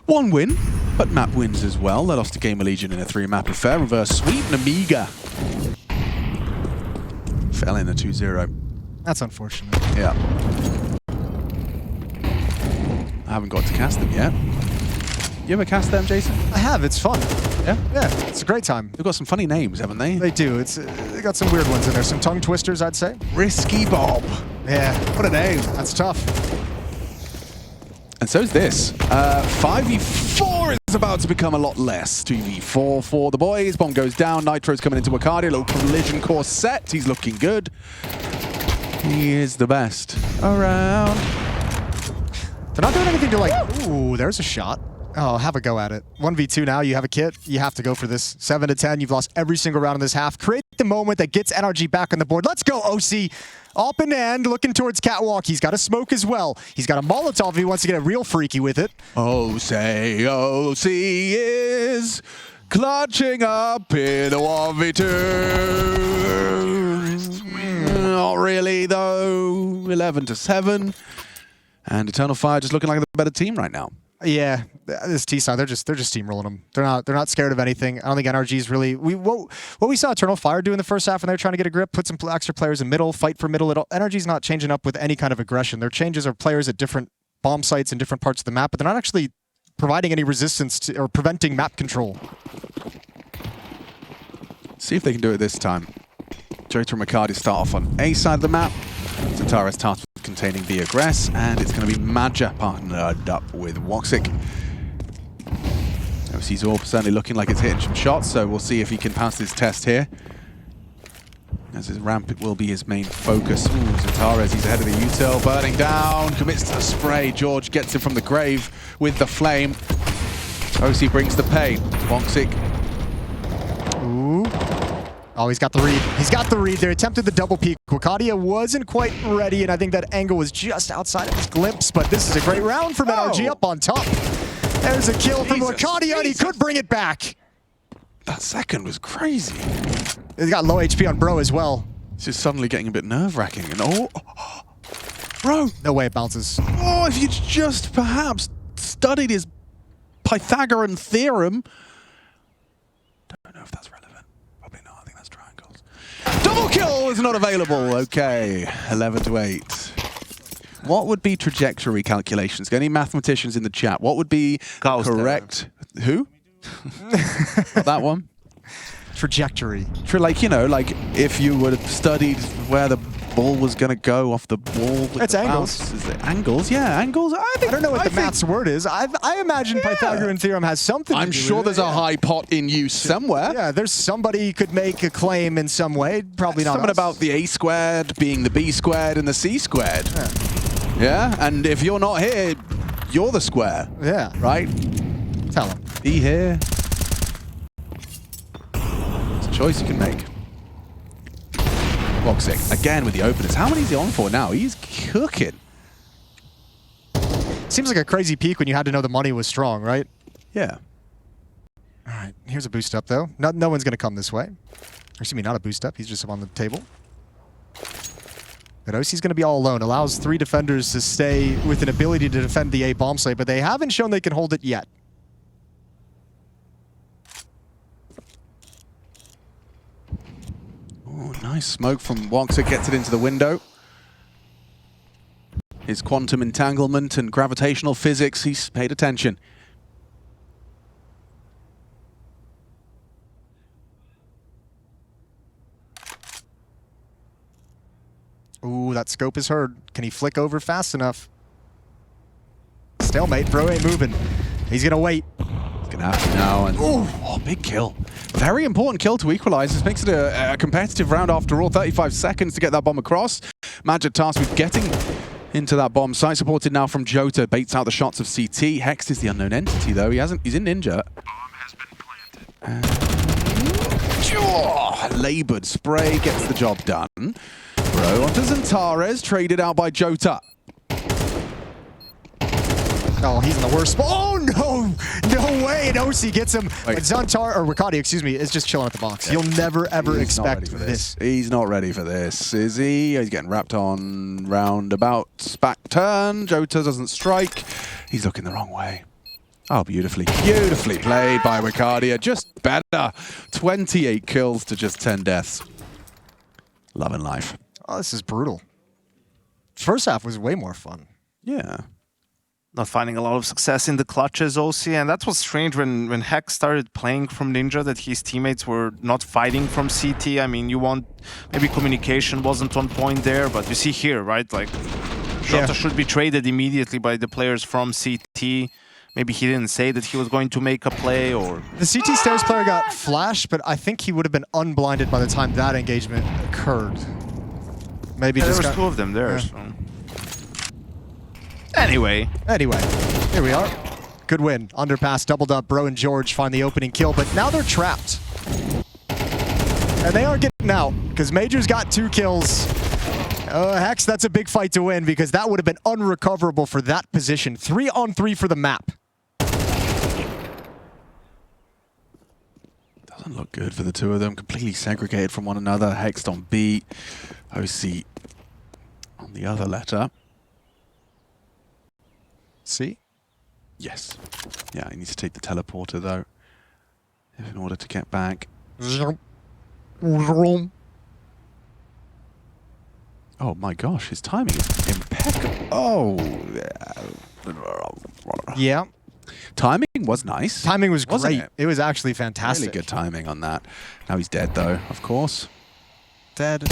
1 win, but map wins as well. They lost to Gamer Legion in a 3-map affair. Reverse sweep, and Amiga fell in a 2-0. That's unfortunate. Yeah. I haven't got to cast them yet. You ever cast them, Jason? I have. It's fun. Yeah? Yeah, it's a great time. They've got some funny names, haven't they? They do. They got some weird ones in there. Some tongue twisters, I'd say. Risky Bob. Yeah. What a name. That's tough. And so's this. 5v4 is about to become a lot less. 2v4 for the boys. Bomb goes down. Nitro's coming into Wicadia. A little collision course set. He's looking good. He is the best around. They're not doing anything to like, ooh, there's a shot. Oh, have a go at it. 1v2 now, you have a kit, you have to go for this. 7-10, you've lost every single round in this half. Create the moment that gets NRG back on the board. Let's go, OC. Up and end, looking towards catwalk. He's got a smoke as well. He's got a Molotov if he wants to get real freaky with it. Oh, say OC is clutching up in a 1v2. Not really, though. 11-7. And Eternal Fire just looking like the better team right now. Yeah, this T side, they're just steamrolling them. They're not scared of anything. I don't think NRG's really what we saw Eternal Fire do in the first half when they were trying to get a grip, put some extra players in middle, fight for middle. NRG's not changing up with any kind of aggression. Their changes are players at different bomb sites in different parts of the map, but they're not actually providing any resistance to, or preventing map control. See if they can do it this time. Jota and Macadi start off on A side of the map. Zantara's tasked with containing the aggress, and it's going to be Madja partnered up with Woxic. OC's all certainly looking like it's hitting some shots, so we'll see if he can pass this test here. As his ramp, it will be his main focus. Ooh, Zantares, he's ahead of the util, burning down, commits to the spray. George gets him from the grave with the flame. OC brings the pain. Woxic. Ooh. Oh, he's got the read. He's got the read. They attempted the double peek. Wakadia wasn't quite ready, and I think that angle was just outside of his glimpse, but this is a great round from NRG up on top. There's a kill from Wakadia, and he could bring it back. That second was crazy. He's got low HP on Bro as well. It's just suddenly getting a bit nerve-wracking. And Bro! No way it bounces. Oh, if you'd just perhaps studied his Pythagorean theorem. Don't know if that's relevant. Probably not. I think that's triangles. Double kill is not available. Okay, 11 to 8. What would be trajectory calculations? Any mathematicians in the chat? What would be correct? Who? Not that one. Trajectory. Like, you know, like if you would have studied where the ball was going to go off the wall. It's angles. Is it angles? Yeah, angles. I don't know what the maths word is. I imagine Pythagorean theorem has something I'm to do sure with there's it. a high pot in use somewhere. Yeah, there's somebody who could make a claim in some way. Probably not Something us. about the A squared being the B squared and the C squared. Yeah, and if you're not here, you're the square. Yeah. Right? Tell him. Be here. It's a choice you can make. Woxic, again with the openers. How many is he on for now? He's cooking. Seems like a crazy peak when you had to know the money was strong, right? Yeah. All right, here's a boost up though. No one's gonna come this way. Or, excuse me, not a boost up. He's just up on the table. But OC's gonna be all alone. Allows 3 defenders to stay with an ability to defend the A bomb site, but they haven't shown they can hold it yet. Oh, nice smoke from Woxic, gets it into the window. His quantum entanglement and gravitational physics, he's paid attention. Ooh, that scope is heard. Can he flick over fast enough? Stalemate, Bro ain't moving. He's gonna wait. He's gonna have to now, and oh, big kill. Very important kill to equalize. This makes it a competitive round after all. 35 seconds to get that bomb across. Magic tasked with getting into that bomb site, supported now from Jota. Baits out the shots of CT. Hex is the unknown entity though. He's in Ninja. Labored spray gets the job done. Bro onto Zantares, traded out by Jota. Oh, he's in the worst spot. Oh, no! No way! And OC gets him. But Zantar, or Wakadi, excuse me, is just chilling at the box. You'll never, ever expect this. He's not ready for this, is he? He's getting wrapped on roundabouts. Back turn. Jota doesn't strike. He's looking the wrong way. Oh, beautifully played by Wakadia. Just better. 28 kills to just 10 deaths. Love and life. Oh, this is brutal. First half was way more fun. Yeah. Not finding a lot of success in the clutches, OC, and that was strange when Hex started playing from Ninja, that his teammates were not fighting from CT. I mean, you want, maybe communication wasn't on point there, but you see here, right? Like, Jota should be traded immediately by the players from CT. Maybe he didn't say that he was going to make a play, or... The CT Stairs player got flashed, but I think he would have been unblinded by the time that engagement occurred. Maybe just there was 2 of them there, so... Anyway, here we are. Good win. Underpass, doubled up. Bro and George find the opening kill, but now they're trapped. And they aren't getting out, because Major's got 2 kills. Hex, that's a big fight to win, because that would have been unrecoverable for that position. 3-on-3 for the map. Doesn't look good for the 2 of them. Completely segregated from one another. Hexed on B. OC on the other letter. See? Yes. Yeah, he needs to take the teleporter, though, in order to get back. Oh my gosh, his timing is impeccable. Oh, Yeah. timing was nice. Timing was Wasn't great. It was actually fantastic. Really good timing on that. Now he's dead, though, of course. Dead.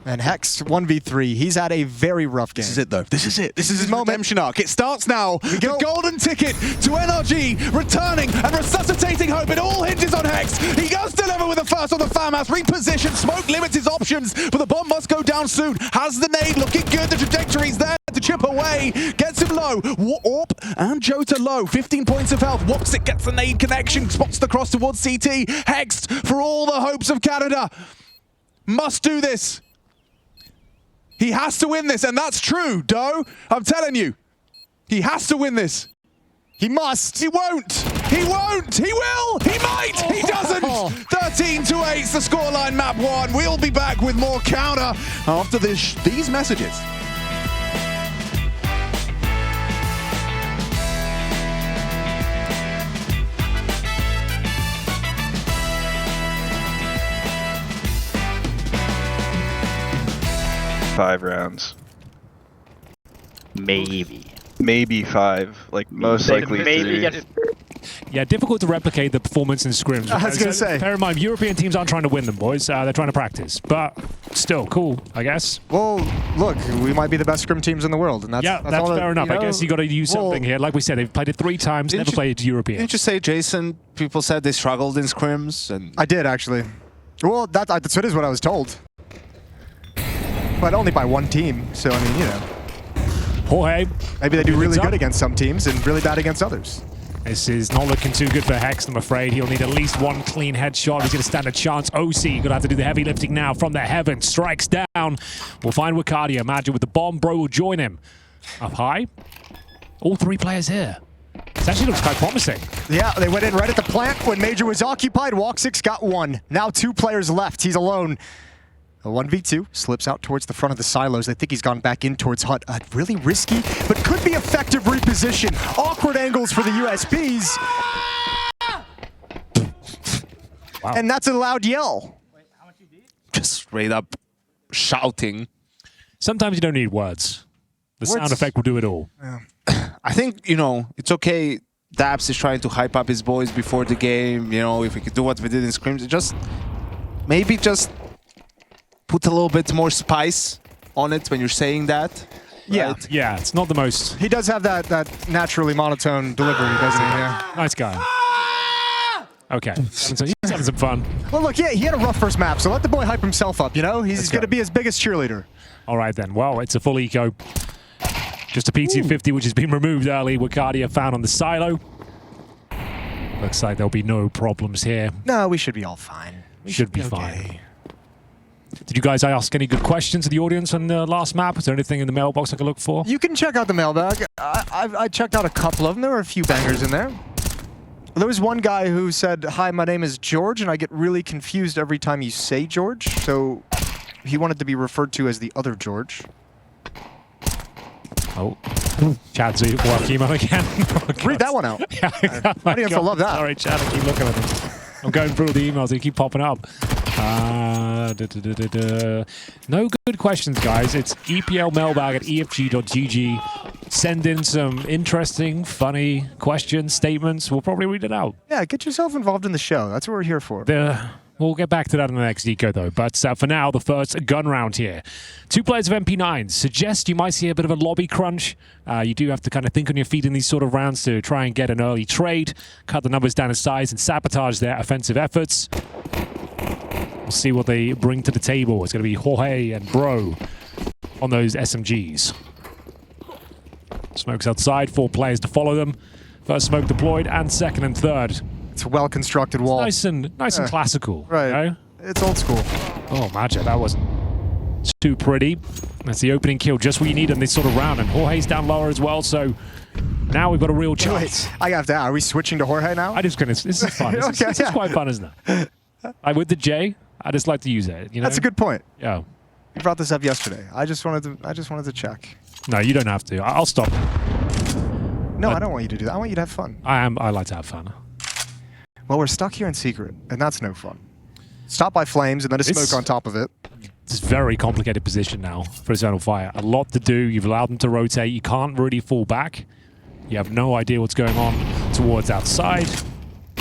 And Hex 1v3. He's had a very rough game. This is it, though. This is it. This is his moment. redemption arc. It starts now. The golden ticket to NRG, returning and resuscitating hope. It all hinges on Hex. He does deliver with the first on the farmhouse. Reposition. Smoke limits his options, but the bomb must go down soon. Has the nade looking good. The trajectory's there to chip away. Gets him low. Orp and Jota low. 15 points of health. Walks it, gets the nade connection. Spots the cross towards CT. Hex, for all the hopes of Canada, must do this. He has to win this, and that's true, Doe. I'm telling you. He has to win this. He must. He won't. He won't. He will. He might. He doesn't. 13-8 's the scoreline, map 1. We'll be back with more counter after these messages. Five rounds. Maybe. Maybe 5. Like, most likely Maybe 3. Yeah, difficult to replicate the performance in scrims. I was going to say. Bear in mind, European teams aren't trying to win them, boys. They're trying to practice. But still, cool, I guess. Well, look, we might be the best scrim teams in the world, and that's That's all fair enough. you know, I guess you got to use something here. Like we said, they've played it 3 times, never played European. Didn't you say, Jason, people said they struggled in scrims? And I did, actually. Well, that is what I was told. But only by one team, so, I mean, you know. Jorge. Maybe they do really good against some teams and really bad against others. This is not looking too good for Hex, I'm afraid. He'll need at least one clean headshot. He's going to stand a chance. OC going to have to do the heavy lifting now from the heavens. Strikes down. We'll find Wakadia. Imagine with the bomb, bro will join him. Up high. All 3 players here. This actually looks quite promising. Yeah, they went in right at the plant when Major was occupied. Walk6 got 1. Now 2 players left. He's alone. A 1v2 slips out towards the front of the silos. I think he's gone back in towards Hut. Really risky, but could be effective reposition. Awkward angles for the USBs. Wow. And that's a loud yell. just straight up shouting. Sometimes you don't need words. The sound effect will do it all. I think, you know, it's okay. Daps is trying to hype up his boys before the game. You know, if we could do what we did in scrims, just maybe just put a little bit more spice on it when you're saying that. Yeah, right? Yeah, it's not the most... He does have that naturally monotone delivery, doesn't he? Yeah. Nice guy. Okay, so he's having some fun. Well, look, yeah, he had a rough first map, so let the boy hype himself up, you know? He's going to be his biggest cheerleader. All right, then. Well, it's a full eco. Just a PT50, which has been removed early. Wakadia found on the silo. Looks like there'll be no problems here. No, we should be all fine. We Should be fine. Did you guys ask any good questions to the audience on the last map? Is there anything in the mailbox I can look for? You can check out the mailbag. I checked out a couple of them. There were a few bangers in there. There was one guy who said, "Hi, my name is George, and I get really confused every time you say George." So he wanted to be referred to as the other George. Oh, Chad's working on again. Read that one out. Yeah, Audience will love that. Sorry, Chad, I keep looking at them. I'm going through the emails, they keep popping up. No good questions, guys. It's eplmailbag@efg.gg. Send in some interesting, funny questions, statements. We'll probably read it out. Yeah, get yourself involved in the show. That's what we're here for. We'll get back to that in the next eco, though. But for now, the first gun round here. 2 players of MP9s suggest you might see a bit of a lobby crunch. You do have to kind of think on your feet in these sort of rounds to try and get an early trade, cut the numbers down in size, and sabotage their offensive efforts. We'll see what they bring to the table. It's going to be Jorge and Bro on those SMGs. Smokes outside, 4 players to follow them. First smoke deployed, and second and third. It's a well-constructed wall. Nice and classical. Right. You know? It's old school. Oh, Magic, that wasn't too pretty. That's the opening kill, just what you need in this sort of round. And Jorge's down lower as well, so now we've got a real chance. Wait, I have to ask, are we switching to Jorge now? I just gonna. This is fun. This is quite fun, isn't it? With the J, I just like to use it. You know? That's a good point. Yeah. You brought this up yesterday. I just wanted to check. No, you don't have to. I'll stop. No, I don't want you to do that. I want you to have fun. I like to have fun. Well, we're stuck here in secret, and that's no fun. Stop by flames and then a smoke on top of it. It's a very complicated position now for Eternal Fire. A lot to do. You've allowed them to rotate. You can't really fall back. You have no idea what's going on towards outside.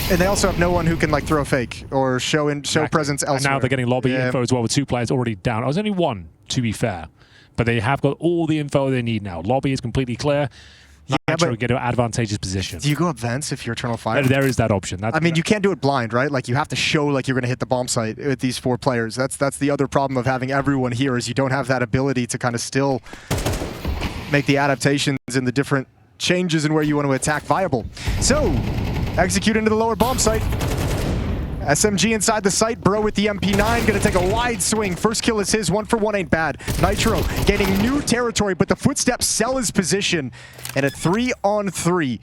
And they also have no one who can like throw a fake or show presence elsewhere. And now they're getting lobby info as well with 2 players already down. I was only 1, to be fair. But they have got all the info they need now. Lobby is completely clear. Nitro get an advantageous position. Do you go up vents if you're Eternal Fire? There is that option. I mean, you can't do it blind, right? Like, you have to show like you're going to hit the bomb site with these 4 players. That's the other problem of having everyone here is you don't have that ability to kind of still make the adaptations and the different changes in where you want to attack viable. So, execute into the lower bomb site. SMG inside the site, Bro with the MP9, gonna take a wide swing. First kill is his, 1 for 1 ain't bad. Nitro gaining new territory, but the footsteps sell his position. And a 3-on-3.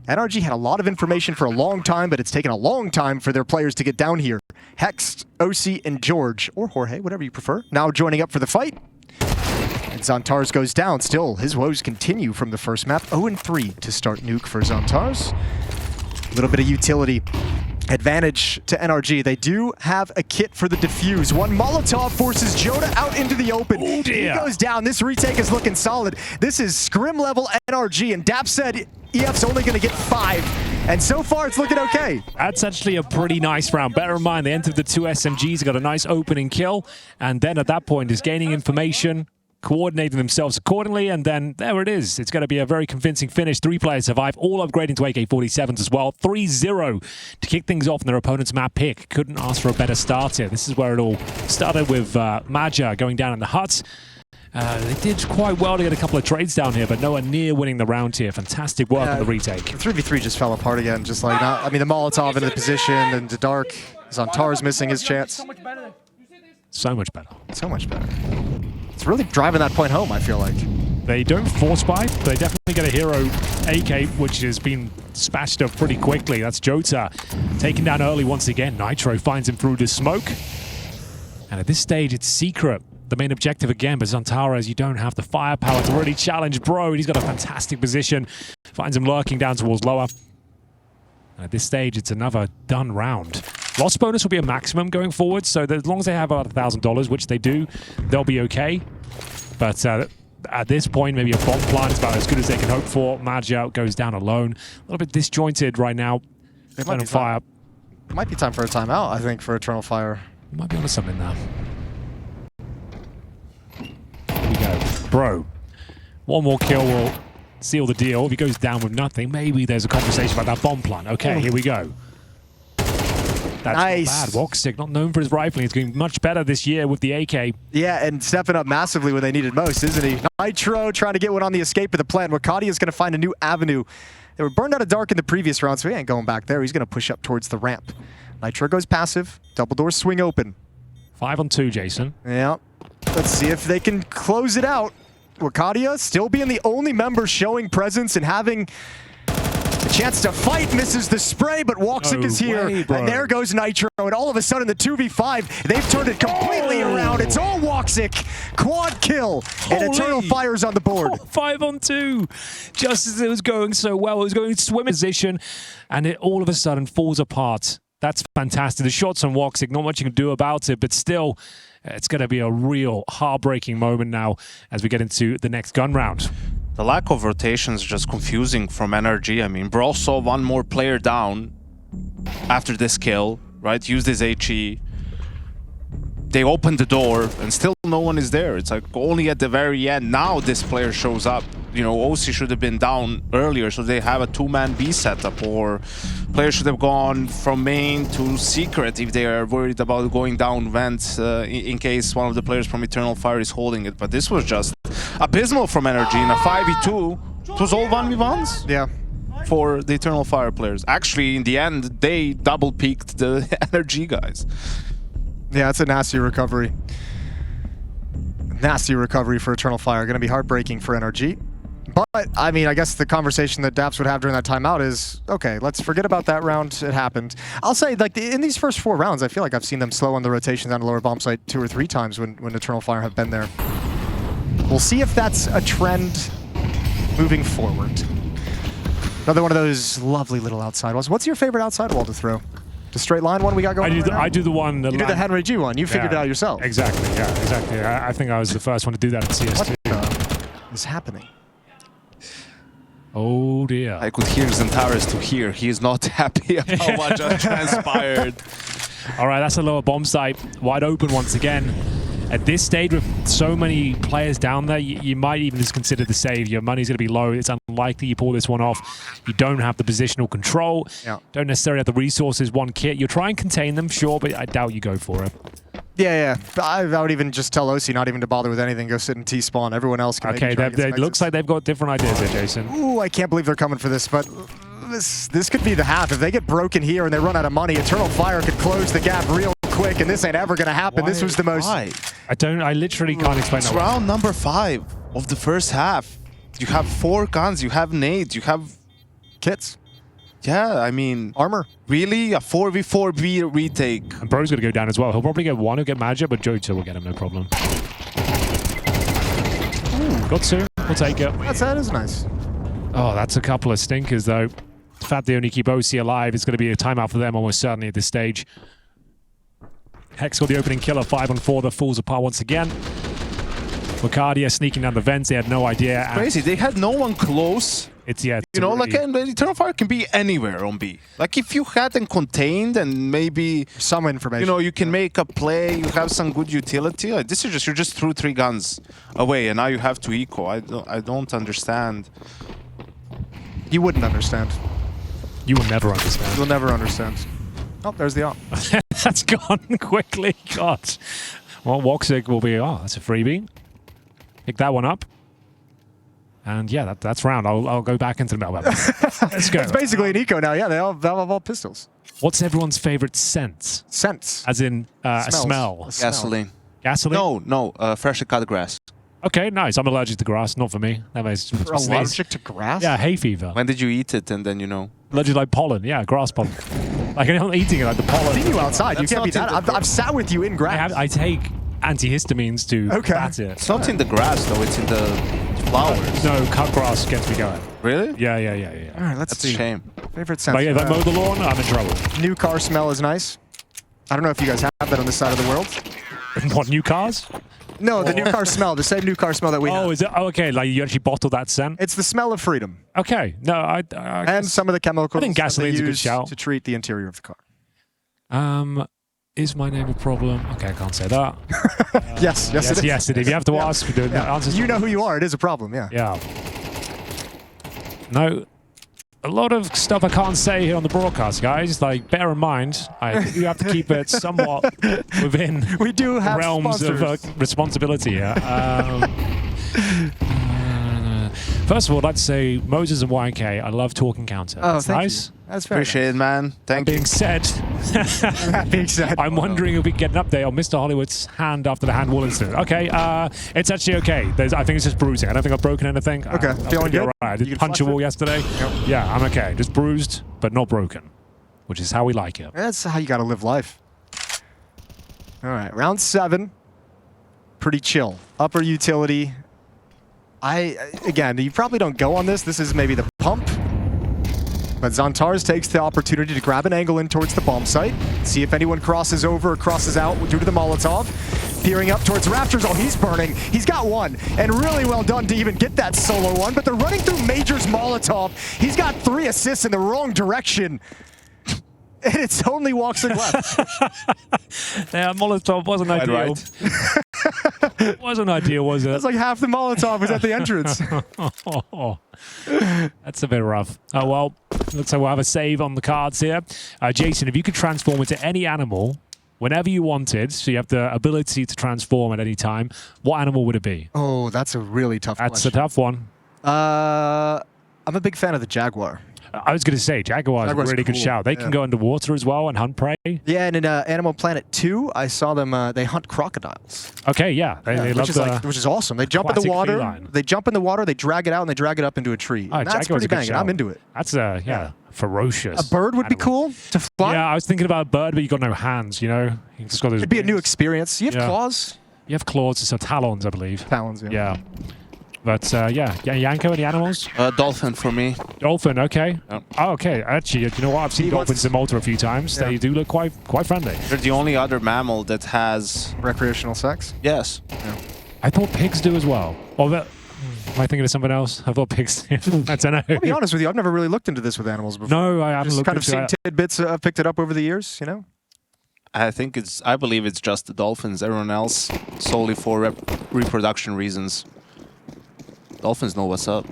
NRG had a lot of information for a long time, but it's taken a long time for their players to get down here. Hex, OC, and George, or Jorge, whatever you prefer, now joining up for the fight. And Xantars goes down. Still, his woes continue from the first map. 0-3 to start Nuke for Xantars. A little bit of utility advantage to NRG. They do have a kit for the defuse. One Molotov forces Joda out into the open. Oh dear. He goes down. This retake is looking solid. This is scrim level NRG, and Dap said EF's only going to get 5. And so far, it's looking okay. That's actually a pretty nice round. Bear in mind, they entered the 2 SMGs, got a nice opening kill, and then at that point is gaining information, coordinating themselves accordingly, and then there it is. It's going to be a very convincing finish. 3 players survive, all upgrading to AK-47s as well. 3-0 to kick things off in their opponent's map pick. Couldn't ask for a better start here. This is where it all started with Maja going down in the hut. They did quite well to get a couple of trades down here, but nowhere near winning the round here. Fantastic work on the retake. 3v3 just fell apart again. Just like, I mean, the Molotov into the position, and the Dark. Xantar's missing his chance. So much better. So much better. It's really driving that point home, I feel like. They don't force buy, but they definitely get a hero AK, which has been dispatched up pretty quickly. That's Jota taken down early once again. Nitro finds him through the smoke. And at this stage, it's secret. The main objective again, but Xantares, you don't have the firepower to really challenge Bro. He's got a fantastic position. Finds him lurking down towards lower. And at this stage, it's another done round. Loss bonus will be a maximum going forward, so that as long as they have about $1,000, which they do, they'll be okay. But at this point, maybe a bomb plant is about as good as they can hope for. Magia goes down alone. A little bit disjointed right now. It might be fire. It might be time for a timeout, I think, for Eternal Fire. Might be onto something now. Here we go. Bro. 1 more kill will seal the deal. If he goes down with nothing, maybe there's a conversation about that bomb plant. Okay, here we go. That's nice. Not bad. Woxic, not known for his rifling. He's doing much better this year with the AK. Yeah, and stepping up massively when they needed most, isn't he? Nitro trying to get one on the escape of the plan. Wakadia's going to find a new avenue. They were burned out of dark in the previous round, so he ain't going back there. He's going to push up towards the ramp. Nitro goes passive. Double doors swing open. 5-on-2, Jason. Yeah. Let's see if they can close it out. Wakadia still being the only member showing presence and having a chance to fight. Misses the spray, but Woxic is here. And there goes Nitro. And all of a sudden, the 2v5, they've turned it completely around. It's all Woxic. Quad kill. And Eternal Fire's on the board. 5-on-2. Just as it was going so well, it was going swim position, and it all of a sudden falls apart. That's fantastic. The shots on Woxic, not much you can do about it, but still, it's going to be a real heartbreaking moment now as we get into the next gun round. The lack of rotation is just confusing from NRG. I mean, Brawl saw 1 more player down after this kill, right? Used his HE. They opened the door and still no one is there. It's like only at the very end, now this player shows up. You know, OC should have been down earlier, so they have a 2-man B setup, or players should have gone from main to secret if they are worried about going down vent in case one of the players from Eternal Fire is holding it. But this was just abysmal from NRG in a 5v2. It was all 1v1s. Yeah. For the Eternal Fire players. Actually, in the end, they double-peaked the NRG guys. Yeah, it's a nasty recovery. Nasty recovery for Eternal Fire. Going to be heartbreaking for NRG. But, I mean, I guess the conversation that Daps would have during that timeout is, okay, let's forget about that round. It happened. I'll say, like, in these first 4 rounds, I feel like I've seen them slow on the rotation down the lower bomb site 2 or 3 times when Eternal Fire have been there. We'll see if that's a trend moving forward. Another one of those lovely little outside walls. What's your favorite outside wall to throw? The straight line one we got going on? I do the one. You do the NRG one. You figured it out yourself. Exactly. Yeah, exactly. I think I was the first one to do that in CS2. What is happening? Oh dear. I could hear Xantares to here. He is not happy about what just transpired. All right, that's a lower bomb site. Wide open once again. At this stage, with so many players down there, you might even just consider the save. Your money's going to be low. It's unlikely you pull this one off. You don't have the positional control. Yeah. Don't necessarily have the resources, one kit. You'll try and contain them, sure, but I doubt you go for it. Yeah. I would even just tell OC not even to bother with anything. Go sit in T-spawn. Everyone else can Okay, it looks like they've got different ideas there, Jason. Ooh, I can't believe they're coming for this, but this could be the half. If they get broken here and they run out of money, Eternal Fire could close the gap real quick, and this ain't ever going to happen. This was the most... Why? I literally can't explain It's that. round number 5 of the first half. You have 4 guns, you have nades, you have... Kits. Yeah, I mean... Armor. Really? A 4v4 retake. And Bro's going to go down as well. He'll probably get one, he'll get Magic, but Jota will get him, no problem. Ooh, got 2. We'll take it. That is nice. Oh, that's a couple of stinkers, though. The fact they only keep OC alive is going to be a timeout for them almost certainly at this stage. Hex got the opening killer, 5 on 4. The falls apart once again. Wacardia sneaking down the vents. They had no idea. Crazy. They had no one close. It's you know, really... like Eternal Fire can be anywhere on B. Like if you had them contained and maybe some information, you know, you can make a play. You have some good utility. Like, this is just you just threw 3 guns away, and now you have to eco. I don't understand. You wouldn't understand. You will never understand. You'll never understand. Oh, there's the op. That's gone quickly. God. Well, Woxic will be... Oh, that's a freebie. Pick that one up. And yeah, that's round. I'll go back into the mail weapon. Let's go. It's basically an eco now. Yeah, they all have all pistols. What's everyone's favorite scent? Scents. As in a smell. Gasoline. Gasoline? No, freshly cut grass. Okay, nice. I'm allergic to grass. Not for me. That makes You're allergic to grass? Yeah, hay fever. When did you eat it and then, you know? Allergic like pollen. Yeah, grass pollen. Like I'm not eating it, like the pollen. I've seen you outside. That's you can't be not that. I've sat with you in grass. I take antihistamines to bat it. It's not in the grass, though. It's in the flowers. No, cut grass gets me going. Really? Yeah. All right, let's That's see. a shame. Favorite scent. Like if I mow the lawn, I'm in trouble. New car smell is nice. I don't know if you guys have that on this side of the world. What, new cars? No, the new car smell. The same new car smell that we have. Oh, is it? Oh, okay. Like you actually bottle that scent? It's the smell of freedom. Okay. No, I and some of the chemicals I think gasoline's a good shout. to treat the interior of the car. Is my name a problem? Okay, I can't say that. Yes, it is. Yes, it is. If you have to ask, the answer's you know who you are. It is a problem, yeah. Yeah. No, a lot of stuff I can't say here on the broadcast, guys. Like, bear in mind, you have to keep it somewhat within we do have realms sponsors. of responsibility here. First of all, I'd like to say Moses and YK, I love talking counter. Oh, That's nice. You. That's very Appreciate it, man. Thank That you. being said, I'm wondering if we can get an update on Mr. Hollywood's hand after the hand wall incident. Okay, it's actually okay. I think it's just bruising. I don't think I've broken anything. Okay, feeling good? All right. I did punch a wall yesterday. Yep. Yeah, I'm okay. Just bruised, but not broken, which is how we like it. That's how you got to live life. All right, round 7. Pretty chill. Upper utility. Again, you probably don't go on this. This is maybe the pump. But Xantares takes the opportunity to grab an angle in towards the bomb site. See if anyone crosses over or crosses out due to the Molotov. Peering up towards Raptors. Oh, he's burning. He's got one. And really well done to even get that solo one. But they're running through Major's Molotov. He's got 3 assists in the wrong direction. And it's only Woxic left. Yeah, Molotov wasn't ideal. Right. Wasn't ideal, was it? That's like half the Molotov was at the entrance. That's a bit rough. Oh, well, looks like we'll have a save on the cards here. Jason, if you could transform into any animal whenever you wanted, so you have the ability to transform at any time, what animal would it be? Oh, that's a really tough question. That's a tough one. I'm a big fan of the Jaguar. I was going to say, Jaguar's a really good cool. shout. They can go underwater as well and hunt prey. Yeah, and in Animal Planet 2, I saw them, they hunt crocodiles. Okay, yeah. They love which is awesome. They jump in the water, they drag it out, and they drag it up into a tree. Oh, that's pretty banging. I'm into it. That's, ferocious. A bird would be cool to fly? Yeah, I was thinking about a bird, but you got no hands, you know? You just got those It'd be a new wings. experience. You have claws? You have claws, so talons, I believe. Talons, yeah. Yeah. But yeah, Yanko, any animals? Dolphin for me. Dolphin, okay. Yeah. Oh, okay. Actually, you know what? I've seen dolphins in Malta a few times. Yeah. They do look quite friendly. They're the only other mammal that has... Recreational sex? Yes. I thought pigs do as well. Or that, am I thinking of something else? I thought pigs. I don't know. I'll be honest with you, I've never really looked into this with animals before. No, I haven't Just looked kind of into seen it. tidbits. I've picked it up over the years, you know? I believe it's just the dolphins. Everyone else solely for reproduction reasons. Dolphins know what's up.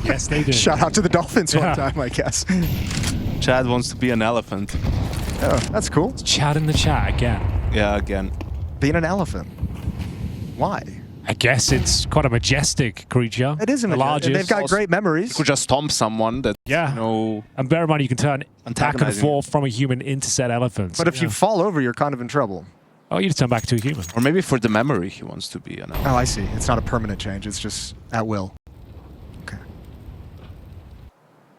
Yes, they do. Shout out to the dolphins Yeah. one time, I guess. Chad wants to be an elephant. Oh, that's cool. Chat in the chat again. Yeah, again. Being an elephant. Why? I guess it's quite a majestic creature. It is the the largest. They've got great memories. You could just stomp someone that, Yeah. you know... And bear in mind, you can turn back and Antagonizing. forth from a human into said elephants. But if you fall over, you're kind of in trouble. Oh, you just turn back to a human. Or maybe for the memory he wants to be an elephant. Oh, I see. It's not a permanent change. It's just at will. Okay.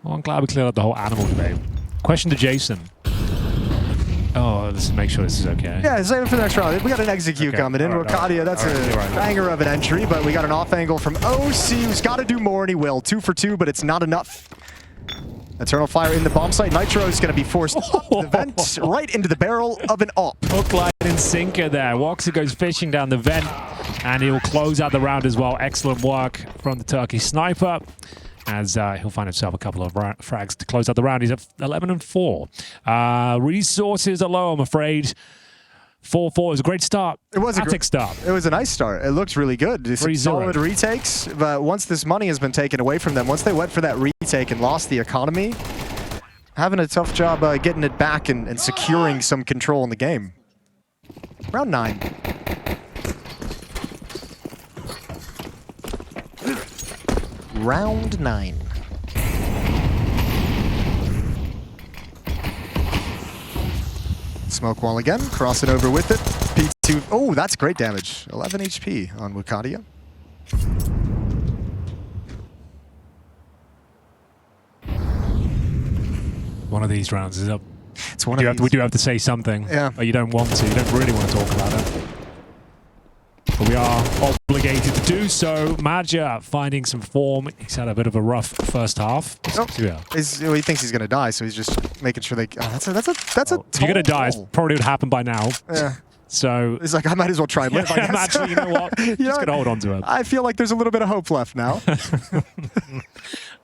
Well, I'm glad we cleared up the whole animal debate. Question to Jason. Oh, let's make sure this is okay. Yeah, save it for the next round. We got an execute Okay. coming in. All right, Rocadia, that's all right, a you're right. banger of an entry, but we got an off angle from OC, who's got to do more, and he will. 2 for 2, but it's not enough. Eternal Fire in the bomb site. Nitro is going to be forced up the vent right into the barrel of an op. Hook, line, and sinker there. Woxer goes fishing down the vent, and he'll close out the round as well. Excellent work from the Turkish sniper, as he'll find himself a couple of frags to close out the round. He's at 11 and 4. Resources are low, I'm afraid. 4-4 is a great start. It was a great start. It was a nice start. It looked really good. Some 3-0. solid retakes, but once this money has been taken away from them, once they went for that retake and lost the economy, having a tough job getting it back and securing some control in the game. Round 9. Round 9. Smoke wall again, cross it over with it. P2, oh, that's great damage. 11 HP on Wukadia. One of these rounds is up. It's one We of do these. have to say something. Yeah. But you don't want to. You don't really want to talk about it. But we are obligated to do so. Maja finding some form. He's had a bit of a rough first half. Nope. Yeah. He thinks he's gonna die, so he's just making sure they. Oh, that's a If you're tall gonna die, it's wall. probably would happen by now. Yeah. So He's like, I might as well try and live. I guess. actually, you know what? You know Just what? gonna hold on to it. I feel like there's a little bit of hope left now.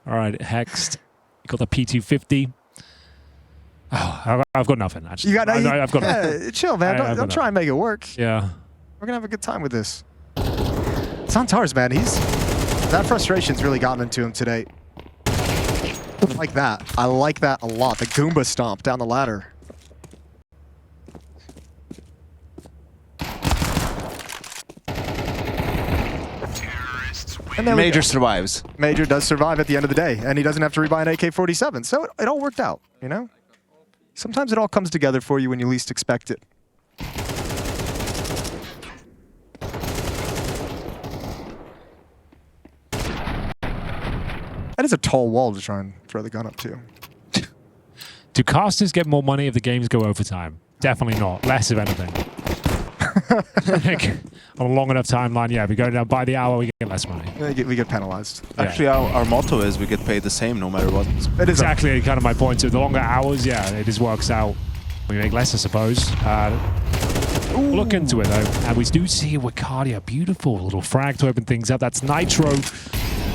All right, Hexed. Got the P250. Oh, I've got nothing actually. You got. I've got nothing. Yeah, chill, man. I've got Don't try and make it work. Yeah. We're gonna have a good time with this. Santar's, man, that frustration's really gotten into him today. I like that. I like that a lot. The Goomba stomp down the ladder. And there we Major go. survives. Major does survive at the end of the day, and he doesn't have to rebuy an AK-47. So it all worked out, you know? Sometimes it all comes together for you when you least expect it. That is a tall wall to try and throw the gun up to. Do casters get more money if the games go overtime? Definitely not. Less, if anything. On a long enough timeline, yeah. If we go down by the hour, we get less money. We get penalized. Yeah. Actually, our motto is we get paid the same no matter what. It is Exactly kind of my point. So the longer hours, yeah, it just works out. We make less, I suppose. We'll look into it, though. And we do see Wukadia. Beautiful little frag to open things up. That's Nitro.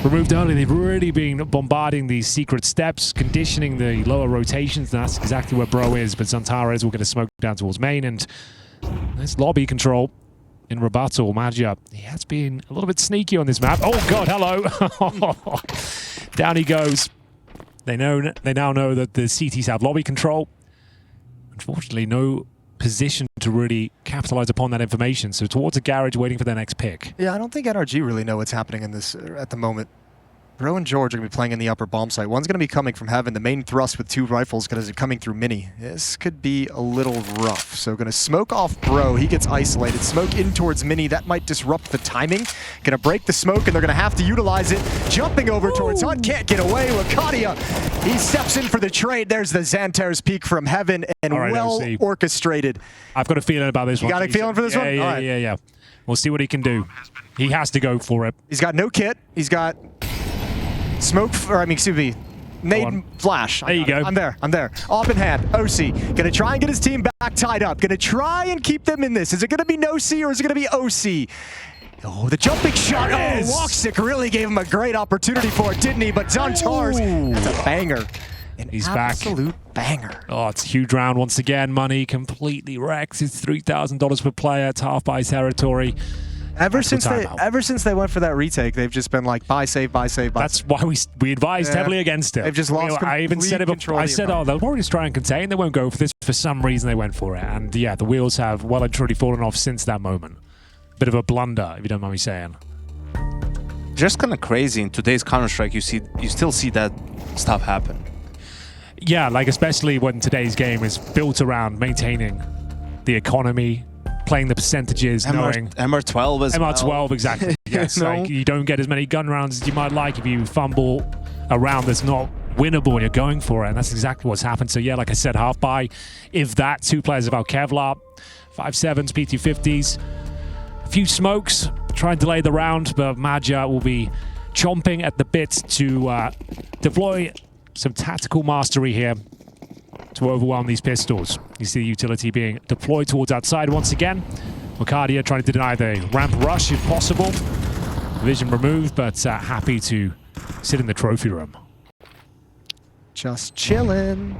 Removed early. They've really been bombarding these secret steps, conditioning the lower rotations. And that's exactly where Bro is. But Zantares will get a smoke down towards main. And there's lobby control in rebuttal. Magia, he has been a little bit sneaky on this map. Oh, God, hello. Down he goes. They now know that the CTs have lobby control. Unfortunately, no position to really capitalize upon that information. So towards a garage waiting for their next pick. Yeah, I don't think NRG really know what's happening in this at the moment. Bro and George are going to be playing in the upper bomb site. One's going to be coming from heaven. The main thrust with 2 rifles is coming through mini. This could be a little rough. So going to smoke off Bro. He gets isolated. Smoke in towards mini. That might disrupt the timing. Going to break the smoke, and they're going to have to utilize it. Jumping over towards HUD. Can't get away. Wukadia, he steps in for the trade. There's the Xantar's peak from heaven, and All right, well OC. orchestrated. I've got a feeling about this one. You got a feeling for this one? Yeah, All right. yeah. We'll see what he can do. He has to go for it. He's got no kit. He's got smoke, excuse me, nade flash. There you go. I'm there. Off in hand. OC. Gonna try and get his team back tied up. Gonna try and keep them in this. Is it gonna be NoC or is it gonna be OC? Oh, the jumping shot. Oh, Woxic really gave him a great opportunity for it, didn't he? But Zontar's, that's a banger. He's back. Absolute banger. Oh, it's a huge round once again. Money completely wrecked. It's $3,000 per player. It's half by territory. Ever since they went for that retake, they've just been like buy save, buy save, buy That's save. why we advised heavily against it. They've just lost I even said it before. I said, oh, they'll probably just try and contain. They won't go for this. For some reason, they went for it. And yeah, the wheels have well and truly fallen off since that moment. Bit of a blunder, if you don't mind me saying. Just kind of crazy in today's Counter-Strike. You still see that stuff happen. Yeah, like especially when today's game is built around maintaining the economy, playing the percentages, knowing MR12 as MR12 well. exactly. Yes, like you don't get as many gun rounds as you might like if you fumble a round that's not winnable and you're going for it, and that's exactly what's happened. So yeah, like I said, half by, if that, 2 players of Kevlar, 5.7s, P250s, a few smokes, try and delay the round, but Maja will be chomping at the bit to deploy some tactical mastery here to overwhelm these pistols. You see the utility being deployed towards outside once again. Wakadia trying to deny the ramp rush if possible. Vision removed, but happy to sit in the trophy room. Just chilling.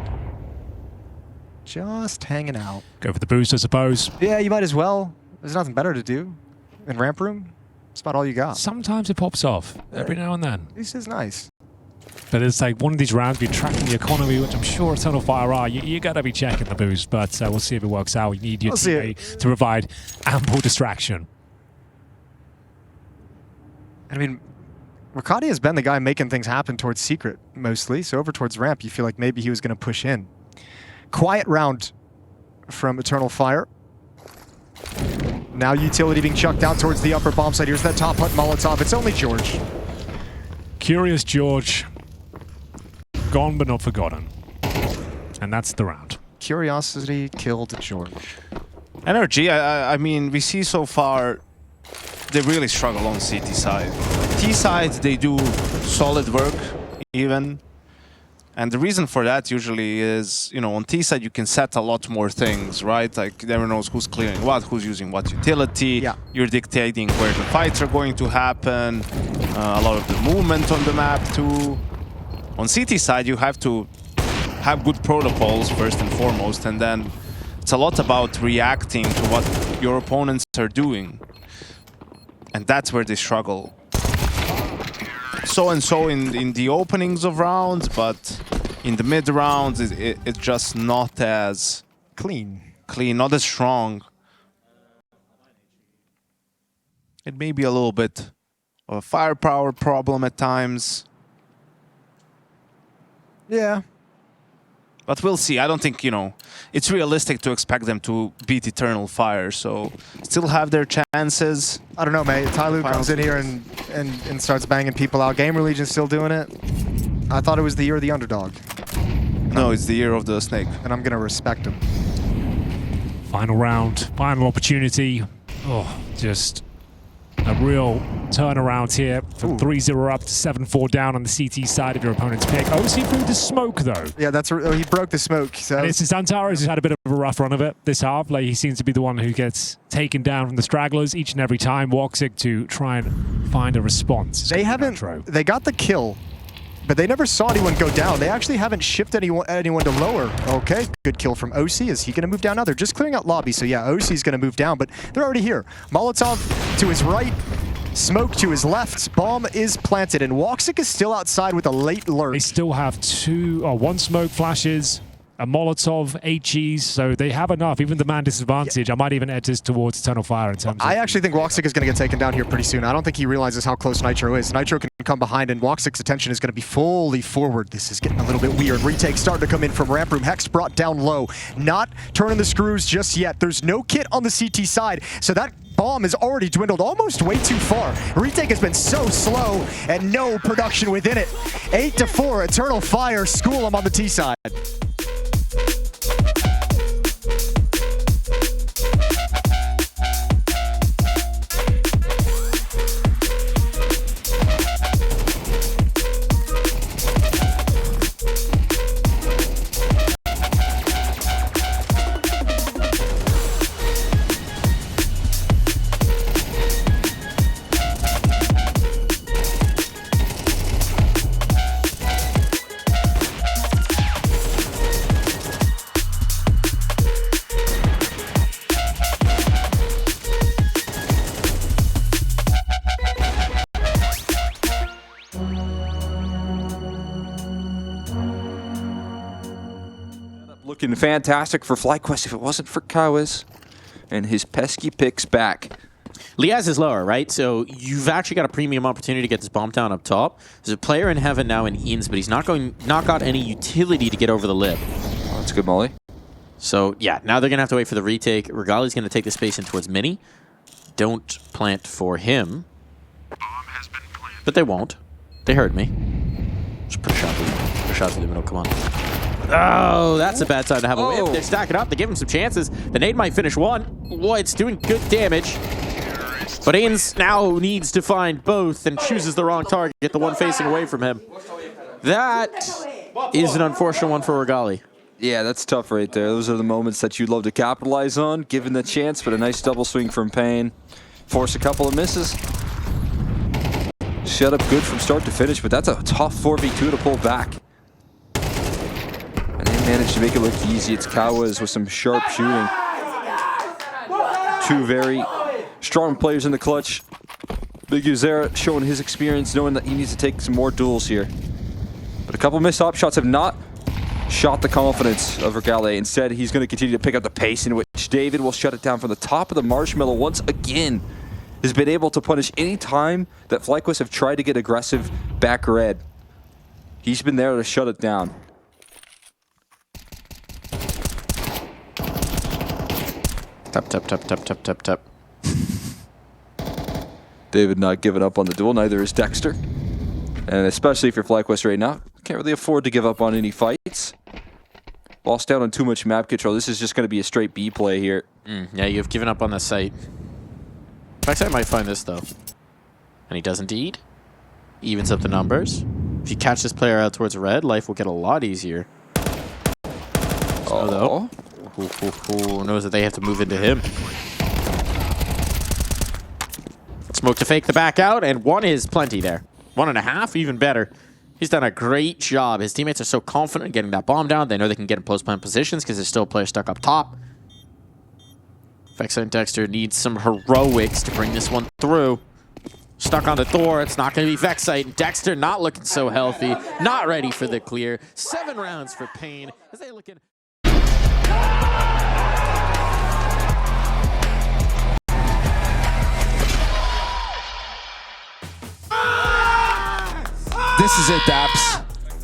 Just hanging out. Go for the boost, I suppose. Yeah, you might as well. There's nothing better to do in ramp room. That's about all you got. Sometimes it pops off, every now and then. This is nice. But it's like one of these rounds, you're tracking the economy, which I'm sure Eternal Fire are. You got to be checking the boost, but we'll see if it works out. You need your TA to provide ample distraction. I mean, Wakadia has been the guy making things happen towards Secret, mostly. So over towards ramp, you feel like maybe he was going to push in. Quiet round from Eternal Fire. Now utility being chucked down towards the upper bomb site. Here's that top hut Molotov. It's only George. Curious George. Gone but not forgotten. And that's the round. Curiosity killed George. NRG, I mean, we see so far they really struggle on CT side. T side, they do solid work, even. And the reason for that usually is, you know, on T side you can set a lot more things, right? Like, everyone knows who's clearing what, who's using what utility. Yeah. You're dictating where the fights are going to happen. A lot of the movement on the map too. On CT side, you have to have good protocols first and foremost, and then it's a lot about reacting to what your opponents are doing. And that's where they struggle. So and so in the openings of rounds, but in the mid rounds, it's just not as clean, not as strong. It may be a little bit of a firepower problem at times. Yeah. But we'll see. I don't think, you know, it's realistic to expect them to beat Eternal Fire, so still have their chances. I don't know, mate. Tyloo comes in here and starts banging people out. Gamer Legion's still doing it. I thought it was the year of the underdog. No, it's the year of the snake. And I'm going to respect him. Final round, final opportunity. Oh, just a real turnaround here from 3-0 up to 7-4 down on the CT side of your opponent's pick. OC through the smoke, though. Yeah, he broke the smoke. So. And it's Zantares who's had a bit of a rough run of it this half. Like, he seems to be the one who gets taken down from the stragglers each and every time. Woxic to try and find a response. They got the kill, but they never saw anyone go down. They actually haven't shifted anyone to lower. Okay, good kill from OC. Is he going to move down now? They're just clearing out lobby, so yeah, OC's going to move down, but they're already here. Molotov to his right, smoke to his left, bomb is planted, and Woxic is still outside with a late lurk. They still have one smoke flashes, a Molotov, HEs, so they have enough. Even the man disadvantage, I might even edge this towards Eternal Fire in terms of... I actually think Woxic is going to get taken down here pretty soon. I don't think he realizes how close Nitro is. Nitro can come behind, and Woxic's attention is going to be fully forward. This is getting a little bit weird. Retake starting to come in from ramp room. Hex brought down low. Not turning the screws just yet. There's no kit on the CT side, so that bomb has already dwindled almost way too far. Retake has been so slow and no production within it. 8-4, Eternal Fire school him on the T side. Looking fantastic for FlyQuest if it wasn't for Kawis and his pesky picks back. Liaz is lower, right? So you've actually got a premium opportunity to get this bomb down up top. There's a player in heaven now in Eanes, but he's not got any utility to get over the lip. Oh, that's good, Molly. So yeah, now they're gonna have to wait for the retake. Regali's gonna take the space in towards Mini. Don't plant for him. But they won't. They heard me. Just put a shot through. Put a shot through the middle. Come on. Oh, that's a bad time to have a whip. They're stacking up. They give him some chances. The nade might finish one. Boy, it's doing good damage. But Ains now needs to find both and chooses the wrong target, get the one facing away from him. That is an unfortunate one for Regali. Yeah, that's tough right there. Those are the moments that you'd love to capitalize on, given the chance, but a nice double swing from Payne. Force a couple of misses. Shut up good from start to finish, but that's a tough 4v2 to pull back. And they managed to make it look easy. It's Kawas with some sharp shooting. Two very strong players in the clutch. Big Uzera showing his experience, knowing that he needs to take some more duels here. But a couple missed op shots have not shot the confidence of Regali. Instead, he's going to continue to pick up the pace in which David will shut it down from the top of the marshmallow once again. Has been able to punish any time that FlyQuest have tried to get aggressive back red. He's been there to shut it down. Tap. David not giving up on the duel, neither is Dexter. And especially if you're FlyQuest right now, can't really afford to give up on any fights. Lost down on too much map control. This is just going to be a straight B play here. Yeah, you've given up on the site. Backside might find this, though. And he does indeed. Evens up the numbers. If you catch this player out towards red, life will get a lot easier. Though, who knows that they have to move into him. Smoke to fake the back out, and one is plenty there. 1.5, even better. He's done a great job. His teammates are so confident in getting that bomb down. They know they can get in post-plant positions because there's still a player stuck up top. Vexa and Dexter need some heroics to bring this one through. Stuck on the door. It's not going to be Vexite. And Dexter not looking so healthy. Not ready for the clear. 7 rounds for Payne. As they looking. This is it, Daps.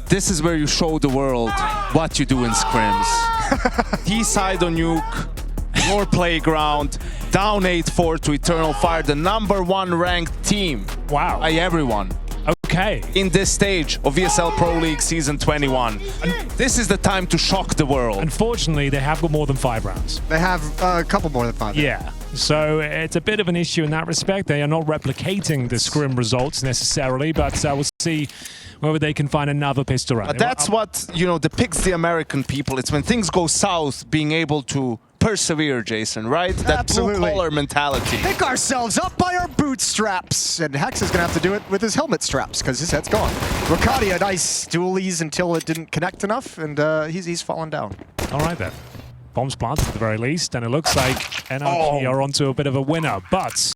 This is where you show the world what you do in scrims. T-side on Nuke, your playground, down 8-4 to Eternal Fire, the #1 ranked team. Wow. By everyone. Okay. In this stage of ESL Pro League Season 21. This is the time to shock the world. Unfortunately, they have got more than 5 rounds. They have a couple more than 5. Yeah. So it's a bit of an issue in that respect. They are not replicating the scrim results necessarily, but we'll see whether they can find another pistol round. But that's what, you know, depicts the American people. It's when things go south, being able to persevere, Jason, right? That Absolutely. blue-collar mentality. Pick ourselves up by our bootstraps. And Hex is going to have to do it with his helmet straps because his head's gone. Riccardi, a nice dualies until it didn't connect enough, and he's fallen down. All right, then. Bombs planted at the very least, and it looks like NRG are onto a bit of a winner. But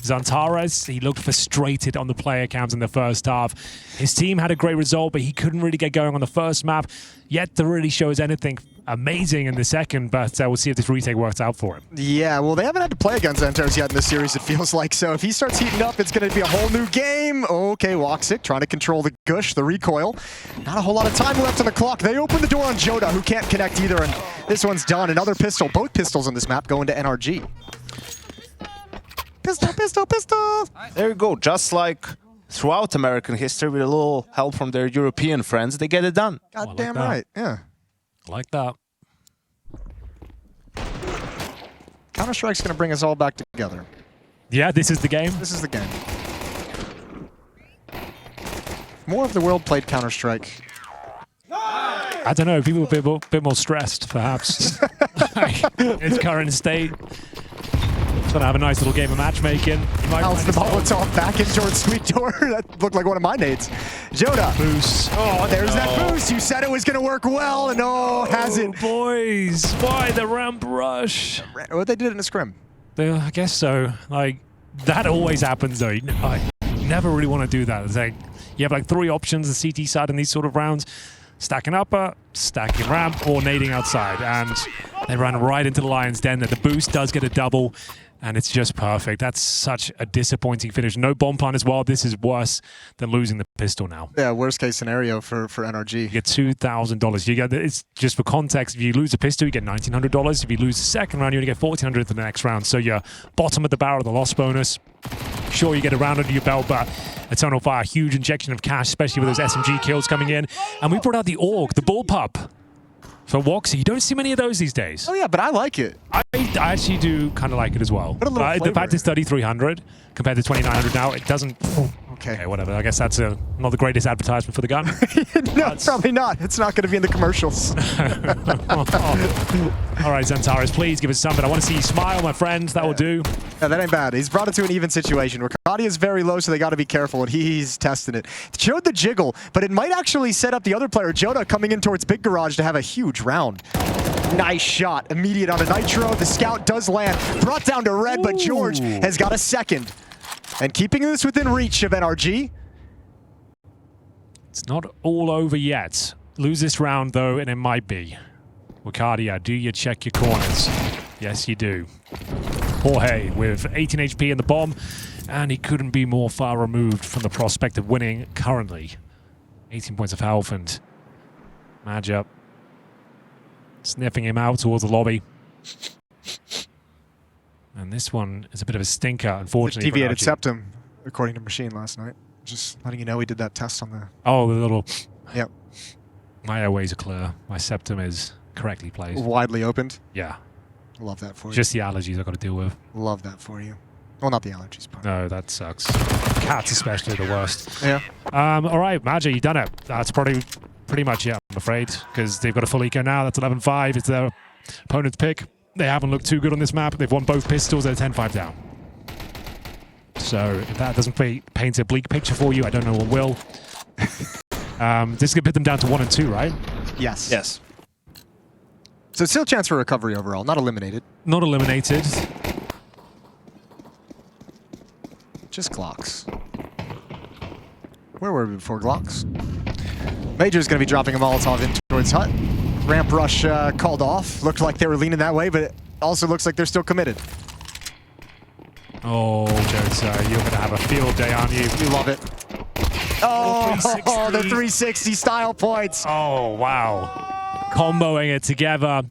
Zantares, he looked frustrated on the player cams in the first half. His team had a great result, but he couldn't really get going on the first map, yet to really show us anything amazing in the second, but we'll see if this retake works out for him. Yeah, well, they haven't had to play against Zantares yet in this series, it feels like. So if he starts heating up, it's going to be a whole new game. Okay, Woxic trying to control the gush, the recoil. Not a whole lot of time left on the clock. They open the door on Joda, who can't connect either, and this one's done. Another pistol, both pistols on this map going to NRG. Pistol, pistol, pistol! There you go. Just like throughout American history, with a little help from their European friends, they get it done. Goddamn that. right, yeah. Like that. Counter-Strike's going to bring us all back together. Yeah, this is the game. This is the game. More of the world played Counter-Strike. I don't know, people are a bit more stressed, perhaps. Its current state. Trying to have a nice little game of matchmaking. How's the Molotov back in towards Sweet Door? That looked like one of my nades. Joda. Boost. Oh, there's that boost. You said it was going to work well, and has it? Boys, why the ramp rush? Well, they did it in a scrim. I guess so. Like, that always happens, though. You never really want to do that. It's like, you have like 3 options, the CT side in these sort of rounds. Stacking up, stacking ramp or nading outside. And they run right into the Lion's Den. The boost does get a double, and it's just perfect. That's such a disappointing finish. No bomb plant as well. This is worse than losing the pistol now. Yeah, worst case scenario for NRG. You get $2,000. You get, it's just for context, if you lose a pistol, you get $1,900. If you lose the second round, you only get $1,400 for the next round. So you're bottom of the barrel of the loss bonus. Sure, you get a round under your belt, but Eternal Fire, huge injection of cash, especially with those SMG kills coming in. And we brought out the AUG, the bullpup. For Woxy, you don't see many of those these days. Oh yeah, but I like it. I actually do kind of like it as well. Put a little The flavor fact it's 3,300 compared to 2,900 now, it doesn't... Okay, whatever. I guess that's not the greatest advertisement for the gun. No, probably not. It's not going to be in the commercials. All right, Xantares, please give us something. I want to see you smile, my friend. That will do. Yeah, that ain't bad. He's brought it to an even situation. Ricardi is very low, so they got to be careful, and he's testing it. Showed the jiggle, but it might actually set up the other player, Joda, coming in towards Big Garage to have a huge round. Nice shot. Immediate on a Nitro. The scout does land. Brought down to red, but George has got a second. And keeping this within reach of NRG. It's not all over yet. Lose this round, though, and it might be. Wakadia, do you check your corners? Yes, you do. Jorge with 18 HP in the bomb, and he couldn't be more far removed from the prospect of winning currently. 18 points of health, and Madge up. Sniffing him out towards the lobby. And this one is a bit of a stinker, unfortunately. Deviated septum, according to Machine last night. Just letting you know he did that test on the... Oh, the little... Yep. My airways are clear. My septum is correctly placed. Widely opened. Yeah. Love that for you. Just the allergies I've got to deal with. Love that for you. Well, not the allergies part. No, that sucks. Cats especially the worst. Yeah. All right, Magic, you've done it. That's pretty much it, I'm afraid, because they've got a full eco now. That's 11-5. It's their opponent's pick. They haven't looked too good on this map. They've won both pistols. They're 10-5 down. So if that doesn't paint a bleak picture for you, I don't know what will. This could put them down to 1 and 2, right? Yes. Yes. So still a chance for recovery overall, not eliminated. Not eliminated. Just Glocks. Where were we before Glocks? Major's going to be dropping a Molotov in towards Hut. Ramp rush called off. Looked like they were leaning that way, but it also looks like they're still committed. Oh, Jota, you're going to have a field day, aren't you? You love it. Oh, the 360 style points. Oh, wow. Comboing it together.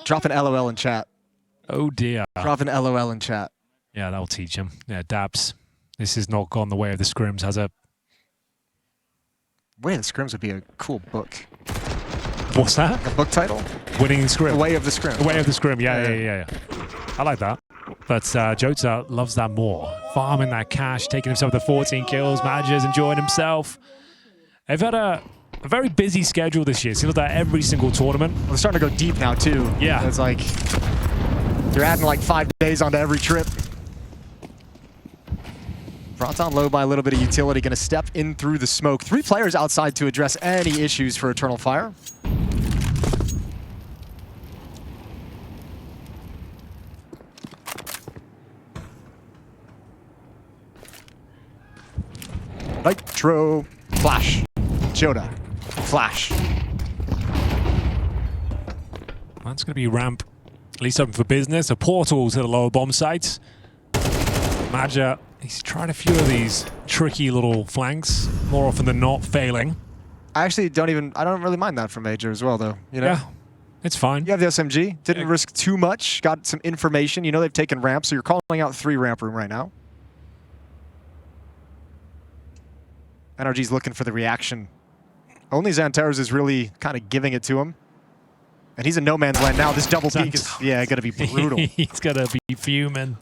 Drop an LOL in chat. Oh, dear. Drop an LOL in chat. Yeah, that'll teach him. Yeah, Dabs. This has not gone the way of the scrims, has it? Way of the Scrims would be a cool book. What's that? A book title? Winning the scrim. The Way of the Scrim. The Way of the Scrim, yeah. I like that. But Jota loves that more. Farming that cash, taking himself to 14 kills. Manager's enjoying himself. They've had a very busy schedule this year. Seems like every single tournament. Well, they're starting to go deep now, too. Yeah. It's like they're adding like 5 days onto every trip. Brought low by a little bit of utility, going to step in through the smoke. 3 players outside to address any issues for Eternal Fire. Nitro, flash, Joda, flash. That's going to be ramp, at least open for business. A portal to the lower bomb sites. Madja, he's tried a few of these tricky little flanks, more often than not failing. I actually don't really mind that from Major as well, though. You know? Yeah, it's fine. You have the SMG, didn't risk too much, got some information. You know they've taken ramp, so you're calling out 3 ramp room right now. NRG's looking for the reaction. Only Xantares is really kind of giving it to him. And he's in no man's land now. This double peek is, going to be brutal. He's going to be fuming.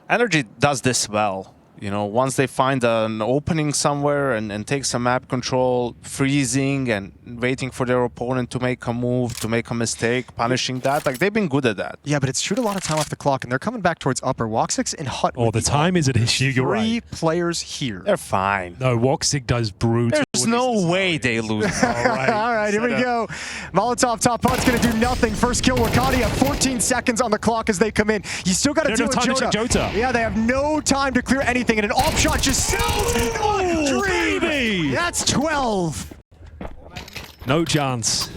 NRG does this well. You know, once they find an opening somewhere and take some map control, freezing and waiting for their opponent to make a move, to make a mistake, punishing that. Like, they've been good at that. Yeah, but it's shoot a lot of time off the clock, and they're coming back towards upper. Woxix and Hut. Oh, the time is an issue, you're right. 3 players here. They're fine. No, Woxig does brutal. There's no way they lose. All right, all right, here we go. Molotov top Hut's going to do nothing. First kill, Wakati at 14 seconds on the clock as they come in. You still got to deal with Jota. Yeah, they have no time to clear anything, and an off shot just sells. Oh, baby! That's 12. No chance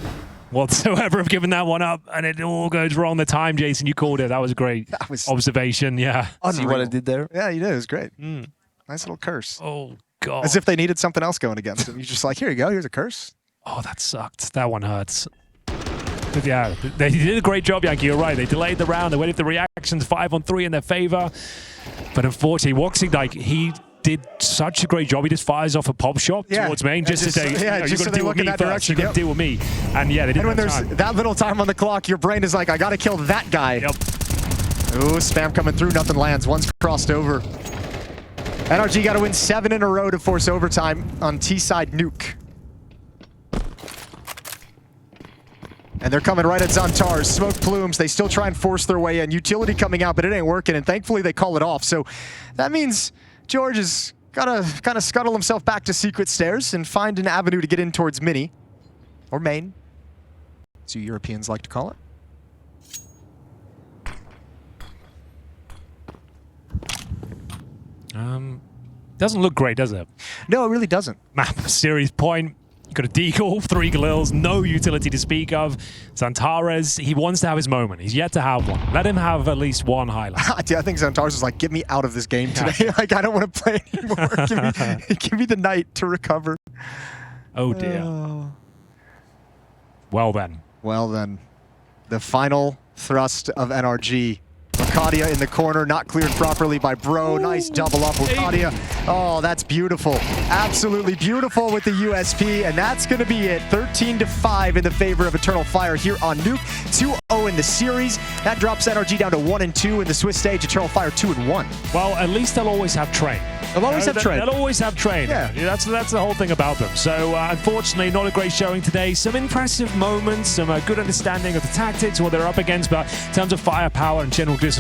whatsoever of giving that one up, and it all goes wrong. The time, Jason, you called it. That was a great observation. Yeah. See what I did there? Yeah, you did. It was great. Nice little curse. Oh, God. As if they needed something else going against them. You're just like, here you go. Here's a curse. Oh, that sucked. That one hurts. But yeah, they did a great job, Yankee. You're right. They delayed the round. They waited for the reactions 5-on-3 in their favor. But unfortunately, Woxing, like, he did such a great job. He just fires off a pop shot towards main just to say, you know, you're going to deal with me first. You're going to deal with me. And yeah, they didn't And when have there's time. that little time on the clock, your brain is like, I got to kill that guy. Yep. Ooh, spam coming through. Nothing lands. One's crossed over. NRG got to win 7 in a row to force overtime on T-side Nuke. And they're coming right at Xantar's. Smoke plumes. They still try and force their way in. Utility coming out, but it ain't working. And thankfully, they call it off. So that means George has got to kind of scuttle himself back to secret stairs and find an avenue to get in towards mini. Or main, as you Europeans like to call it. Doesn't look great, does it? No, it really doesn't. Map series point. You got a deagle, 3 Galils, no utility to speak of. Xantares, he wants to have his moment. He's yet to have one. Let him have at least one highlight. I think Xantares is like, get me out of this game today. Like, I don't want to play anymore. give me the night to recover. Oh, dear. Well, then. Well, then. The final thrust of NRG. Wakadia in the corner, not cleared properly by Bro. Nice double up Wakadia. Oh, that's beautiful. Absolutely beautiful with the USP, and that's going to be it. 13-5 in the favor of Eternal Fire here on Nuke. 2-0 in the series. That drops NRG down to 1-2 in the Swiss stage. Eternal Fire 2-1. Well, at least they'll always have train. They'll always have train. They'll always have train. Yeah. That's the whole thing about them. So, unfortunately, not a great showing today. Some impressive moments, some good understanding of the tactics, what they're up against, but in terms of firepower and general discipline,